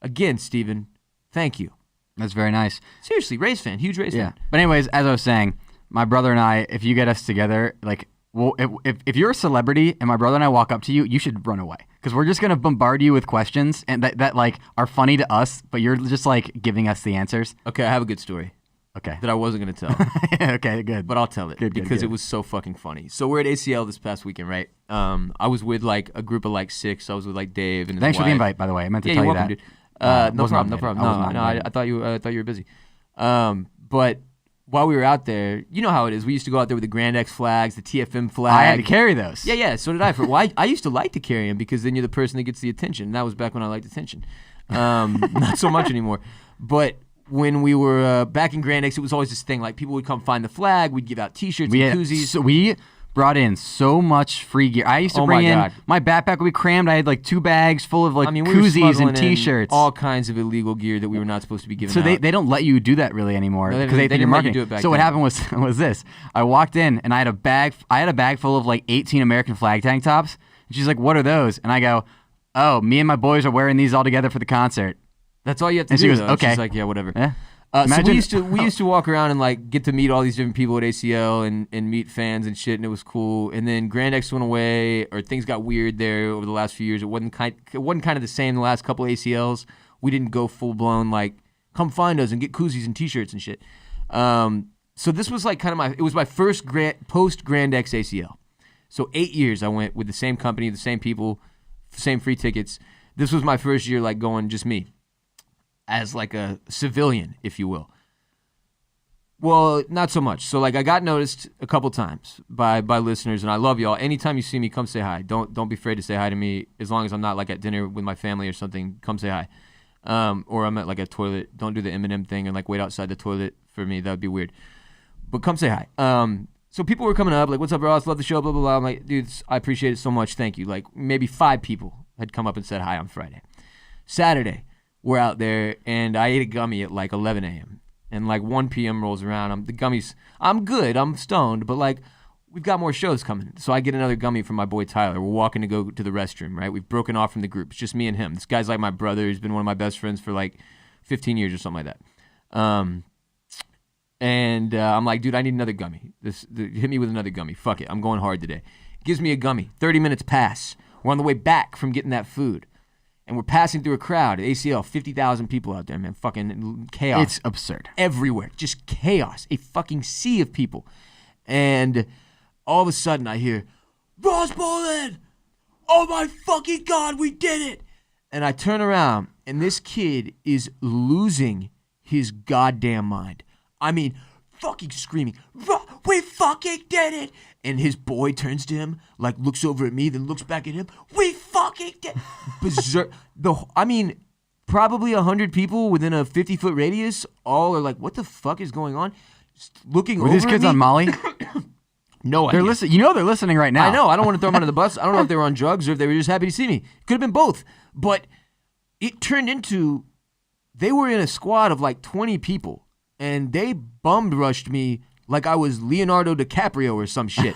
Again, Steven, thank you. That's very nice. Seriously, Rays fan, huge Rays fan. But anyways, as I was saying, my brother and I, if you get us together, like, well, if you're a celebrity and my brother and I walk up to you, you should run away. Because we're just going to bombard you with questions and that like are funny to us, but you're just like giving us the answers. Okay, I have a good story. Okay. That I wasn't going to tell. Okay, good. But I'll tell it because it was so fucking funny. So we're at ACL this past weekend, right? I was with like a group of like 6. I was with like Dave and his Thanks wife. for the invite, by the way. I meant to tell you're you welcome, that. Dude. No problem. No, I thought you were busy. But while we were out there, you know how it is. We used to go out there with the Grand X flags, the TFM flag. I had to carry those. Yeah. So did I. I used to like to carry them because then you're the person that gets the attention. And that was back when I liked attention. Not so much anymore. But when we were back in Grand X, it was always this thing. Like people would come find the flag. We'd give out T-shirts and koozies. So we brought in so much free gear. I used to bring in my backpack would be crammed. I had like 2 bags full of like koozies and T-shirts, all kinds of illegal gear that we were not supposed to be giving out. So they don't let you do that really anymore because they think you're marketing. do it back so then. What happened was this: I walked in and I had a bag full of like 18 American flag tank tops. And she's like, "What are those?" And I go, "Oh, me and my boys are wearing these all together for the concert." That's all you have to do. And she goes, though. "Okay." She's like, "Yeah, whatever." Yeah. So we used to walk around and like get to meet all these different people at ACL and meet fans and shit, and it was cool. And then Grand X went away, or things got weird there over the last few years. It wasn't kind of the same the last couple ACLs. We didn't go full blown like come find us and get koozies and T-shirts and shit. So this was like kind of it was my first post Grand X ACL. So 8 years I went with the same company, the same people, same free tickets. This was my first year like going just me. As like a civilian, if you will. Well, not so much. So like I got noticed a couple times by listeners, and I love y'all. Anytime you see me, come say hi. Don't be afraid to say hi to me. As long as I'm not like at dinner with my family or something, come say hi. Or I'm at like a toilet. Don't do the Eminem thing and like wait outside the toilet for me. That would be weird. But come say hi. So people were coming up like, "What's up, Ross? Love the show." Blah blah blah. I'm like, dudes, I appreciate it so much. Thank you. Like maybe 5 people had come up and said hi on Friday. Saturday. We're out there, and I ate a gummy at like 11 a.m. And like 1 p.m. rolls around. I'm good. I'm stoned, but like we've got more shows coming. So I get another gummy from my boy Tyler. We're walking to go to the restroom, right? We've broken off from the group. It's just me and him. This guy's like my brother. He's been one of my best friends for like 15 years or something like that. I'm like, dude, I need another gummy. Hit me with another gummy. Fuck it. I'm going hard today. Gives me a gummy. 30 minutes pass. We're on the way back from getting that food. And we're passing through a crowd at ACL, 50,000 people out there, man. Fucking chaos. It's absurd. Everywhere. Just chaos. A fucking sea of people. And all of a sudden I hear, Ross Bolen! Oh my fucking God, we did it! And I turn around, and this kid is losing his goddamn mind. I mean, fucking screaming, we fucking did it! And his boy turns to him, like looks over at me, then looks back at him. We fucking did berserk. Probably 100 people within a 50-foot radius all are like, what the fuck is going on? Just looking over at me. Were these kids on Molly? No idea. They're listening. You know they're listening right now. I know. I don't want to throw them under the bus. I don't know if they were on drugs or if they were just happy to see me. Could have been both. But it turned into, they were in a squad of like 20 people, and they bummed rushed me like I was Leonardo DiCaprio or some shit.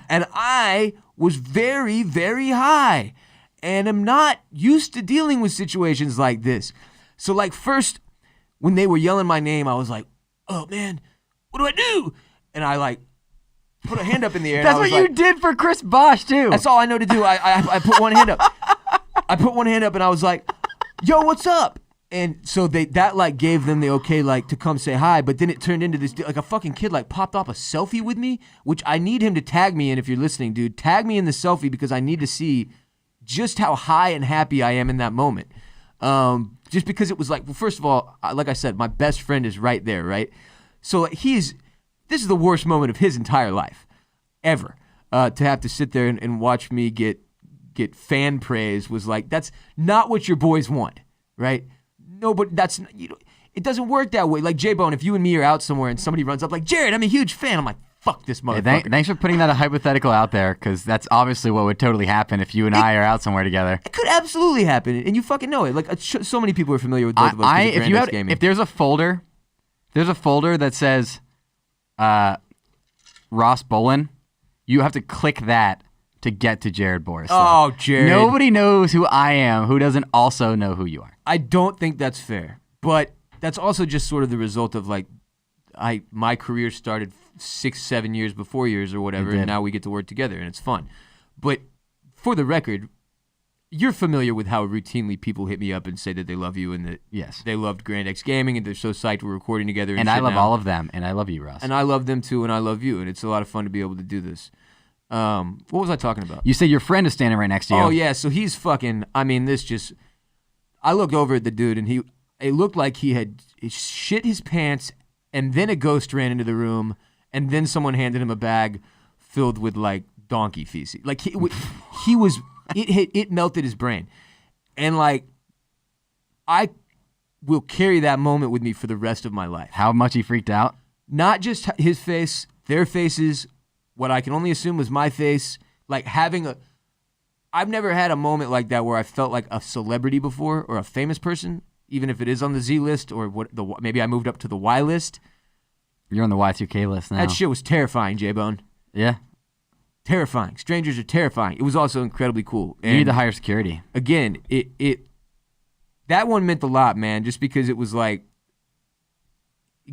And I was very, very high and am not used to dealing with situations like this. So like first, when they were yelling my name, I was like, oh man, what do I do? And I like put a hand up in the air. That's what you did for Chris Bosch too. That's all I know to do. I put one hand up. I put one hand up and I was like, yo, what's up? And so that like gave them the okay like to come say hi, but then it turned into this like a fucking kid like popped off a selfie with me, which I need him to tag me in if you're listening, dude. Tag me in the selfie because I need to see just how high and happy I am in that moment. Just because it was like, well, first of all, like I said, my best friend is right there, right? So this is the worst moment of his entire life, ever. To have to sit there and watch me get fan praise was like, that's not what your boys want, right? No, but it doesn't work that way. Like J-Bone, if you and me are out somewhere and somebody runs up like, Jared, I'm a huge fan. I'm like, fuck this motherfucker. Thanks for putting that a hypothetical out there, because that's obviously what would totally happen if you and I are out somewhere together. It could absolutely happen, and you fucking know it. Like so many people are familiar with both of us. If there's a folder that says Ross Bolen, you have to click that to get to Jared Borislow. Oh, Jared. Nobody knows who I am who doesn't also know who you are. I don't think that's fair, but that's also just sort of the result of like my career started 6-7 years before yours or whatever, and now we get to work together and it's fun. But for the record, you're familiar with how routinely people hit me up and say that they love you and that they loved Grand X Gaming and they're so psyched we're recording together. And I love all of them, and I love you, Russ. And I love them too, and I love you, and it's a lot of fun to be able to do this. What was I talking about? You said your friend is standing right next to you. Oh, yeah, so he's fucking, I mean, I looked over at the dude, and it looked like he had shit his pants, and then a ghost ran into the room, and then someone handed him a bag filled with, like, donkey feces. Like, he was, it melted his brain. And, like, I will carry that moment with me for the rest of my life. How much he freaked out? Not just his face, their faces, what I can only assume was my face, like I've never had a moment like that where I felt like a celebrity before or a famous person, even if it is on the Z list or maybe I moved up to the Y list. You're on the Y2K list now. That shit was terrifying, J-Bone. Yeah. Terrifying. Strangers are terrifying. It was also incredibly cool. You need to hire security. Again, that one meant a lot, man, just because it was like,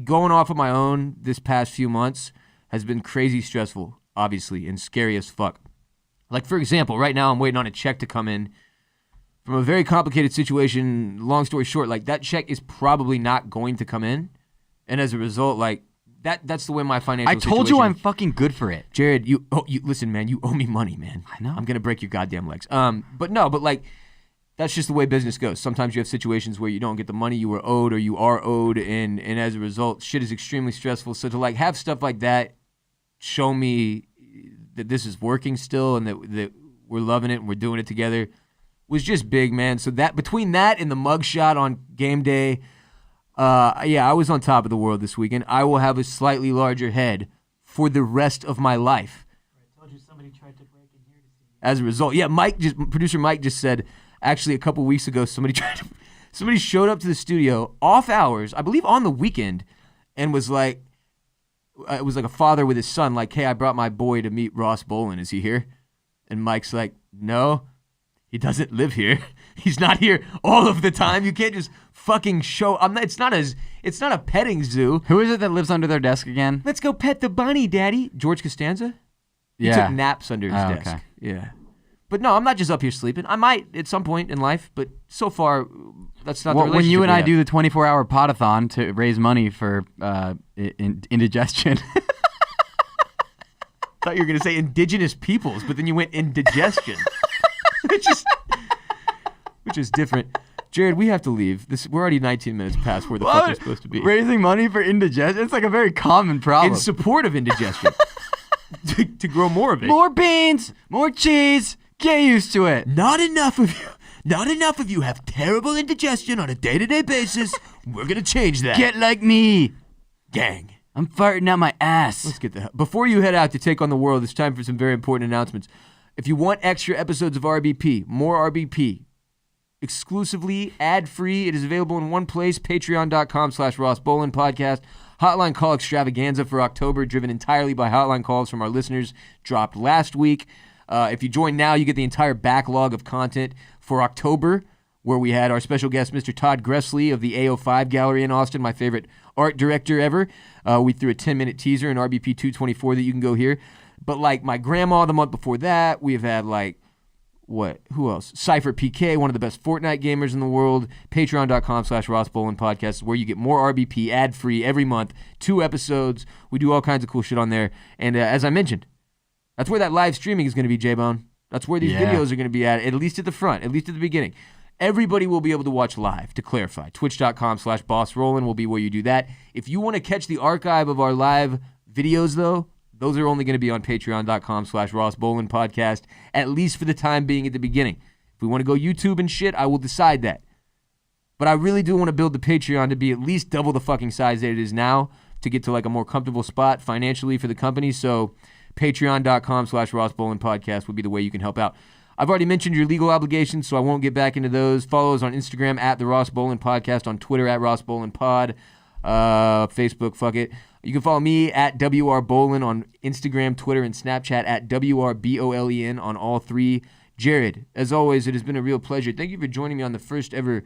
going off of my own this past few months has been crazy stressful, obviously, and scary as fuck. Like, for example, right now I'm waiting on a check to come in from a very complicated situation. Long story short, like, that check is probably not going to come in. And as a result, like, that's the way my financial situation... I told you I'm fucking good for it. Jared, listen, man, you owe me money, man. I know. I'm going to break your goddamn legs. But like, that's just the way business goes. Sometimes you have situations where you don't get the money you were owed or you are owed, and as a result, shit is extremely stressful. So to, like, have stuff like that show me that this is working still and that we're loving it and we're doing it together was just big, man. So that between that and the mugshot on game day, I was on top of the world this weekend. I will have a slightly larger head for the rest of my life. I told you somebody tried to break in here to see you. As a result, producer Mike just said, actually a couple weeks ago, somebody showed up to the studio off hours, I believe on the weekend, and was like, it was like a father with his son, like, hey, I brought my boy to meet Ross Bolen. Is he here? And Mike's like, no, he doesn't live here. He's not here all of the time. You can't just fucking show. It's not a petting zoo. Who is it that lives under their desk again? Let's go pet the bunny, Daddy. George Costanza? Yeah. He took naps under his desk. Okay. Yeah. But no, I'm not just up here sleeping. I might at some point in life, but so far, that's not the relationship when you and we I have. do the 24-hour podathon to raise money for indigestion. I thought you were going to say indigenous peoples, but then you went indigestion. which is different. Jared, we have to leave. We're already 19 minutes past where the fuck we're supposed to be. Raising money for indigestion? It's like a very common problem. In support of indigestion. to grow more of it. More beans, more cheese. Get used to it. Not enough of you have terrible indigestion on a day-to-day basis. We're going to change that. Get like me. Gang. I'm farting out my ass. Let's get the hell. Before you head out to take on the world, it's time for some very important announcements. If you want extra episodes of RBP, more RBP, exclusively ad-free, it is available in one place, patreon.com/Ross Bolen Podcast. Hotline call extravaganza for October, driven entirely by hotline calls from our listeners, dropped last week. If you join now, you get the entire backlog of content for October, where we had our special guest, Mr. Todd Gressley of the AO5 Gallery in Austin, my favorite art director ever. We threw a 10-minute teaser in RBP 224 that you can go hear. But like my grandma the month before that, we've had like, who else? Cypher PK, one of the best Fortnite gamers in the world. Patreon.com/Ross Bolen Podcast is where you get more RBP ad-free every month. 2 episodes. We do all kinds of cool shit on there. And as I mentioned, that's where that live streaming is going to be, J-Bone. That's where these videos are going to be at least at the front, at least at the beginning. Everybody will be able to watch live, to clarify. Twitch.com/BossRollin will be where you do that. If you want to catch the archive of our live videos, though, those are only going to be on Patreon.com/Ross Bolen Podcast, at least for the time being at the beginning. If we want to go YouTube and shit, I will decide that. But I really do want to build the Patreon to be at least double the fucking size that it is now to get to like a more comfortable spot financially for the company. So Patreon.com/Ross Bolen Podcast would be the way you can help out. I've already mentioned your legal obligations, so I won't get back into those. Follow us on Instagram at the Ross Bolen Podcast, on Twitter at Ross Bolen Pod, Facebook, fuck it. You can follow me at WR Bolen on Instagram, Twitter, and Snapchat at WRBOLEN on all 3. Jared, as always, it has been a real pleasure. Thank you for joining me on the first ever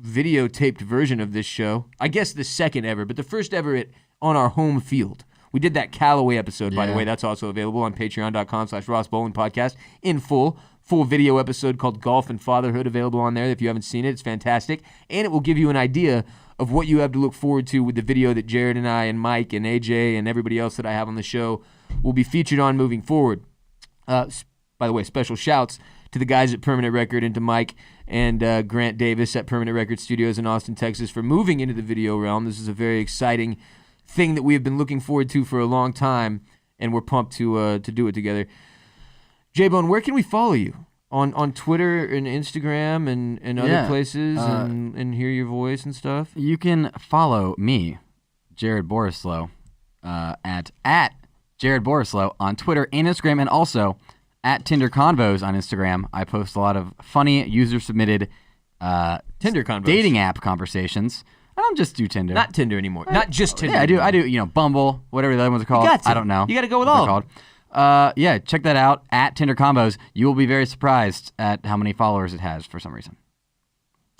videotaped version of this show. I guess the second ever, but the first ever on our home field. We did that Callaway episode, by the way. That's also available on Patreon.com/Ross Bolen Podcast in full. Full video episode called Golf and Fatherhood available on there. If you haven't seen it, it's fantastic. And it will give you an idea of what you have to look forward to with the video that Jared and I and Mike and AJ and everybody else that I have on the show will be featured on moving forward. By the way, special shouts to the guys at Permanent Record and to Mike and Grant Davis at Permanent Record Studios in Austin, Texas for moving into the video realm. This is a very exciting thing that we have been looking forward to for a long time, and we're pumped to do it together. J-Bone, where can we follow you? On Twitter and Instagram and other places and hear your voice and stuff? You can follow me, Jared Borislow, at Jared Borislow on Twitter and Instagram, and also at Tinder Convos on Instagram. I post a lot of funny user-submitted Tinder Convos. Dating app conversations. I don't just do Tinder. Not Tinder anymore. Not just Tinder. Yeah, I do. Bumble, whatever the other ones are called. I don't know. You got to go with what all. they're called. Yeah, check that out at Tinder Combos. You will be very surprised at how many followers it has for some reason.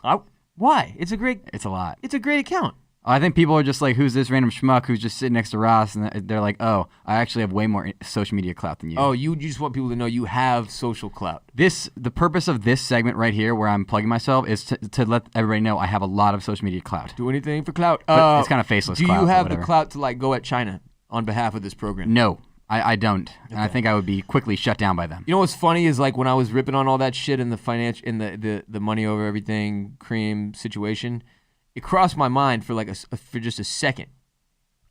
Why? It's a lot. It's a great account. I think people are just like, who's this random schmuck who's just sitting next to Ross? And they're like, oh, I actually have way more social media clout than you. Oh, you just want people to know you have social clout. The purpose of this segment right here where I'm plugging myself is to let everybody know I have a lot of social media clout. Do anything for clout. But it's kind of faceless do clout. Do you have the clout to like go at China on behalf of this program? No, I don't. Okay. And I think I would be quickly shut down by them. You know what's funny is like when I was ripping on all that shit in the the money over everything cream situation, it crossed my mind for like for just a second.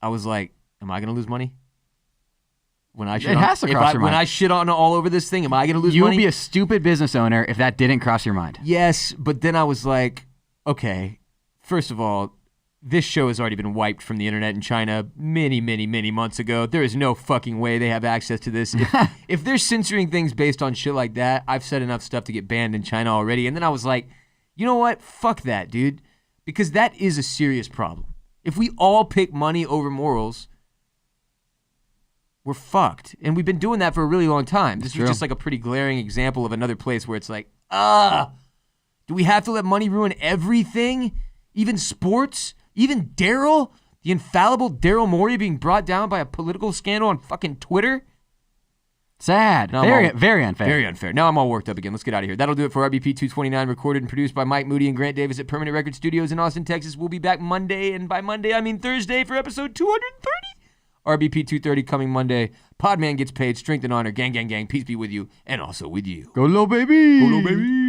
I was like, am I gonna lose money? When I shit has to cross your mind. When I shit on all over this thing, am I gonna lose money? You would be a stupid business owner if that didn't cross your mind. Yes, but then I was like, okay, first of all, this show has already been wiped from the internet in China many, many, many months ago. There is no fucking way they have access to this. If they're censoring things based on shit like that, I've said enough stuff to get banned in China already. And then I was like, you know what? Fuck that, dude. Because that is a serious problem. If we all pick money over morals, we're fucked. And we've been doing that for a really long time. This was just like a pretty glaring example of another place where it's like, do we have to let money ruin everything? Even sports? Even Daryl? The infallible Daryl Morey being brought down by a political scandal on fucking Twitter? Sad. Very unfair. Very unfair. Now I'm all worked up again. Let's get out of here. That'll do it for RBP 229, recorded and produced by Mike Moody and Grant Davis at Permanent Record Studios in Austin, Texas. We'll be back Monday, and by Monday I mean Thursday, for episode 230. RBP 230 coming Monday. Podman gets paid. Strength and honor. Gang, gang, gang. Peace be with you, and also with you. Go low, baby. Go low, baby.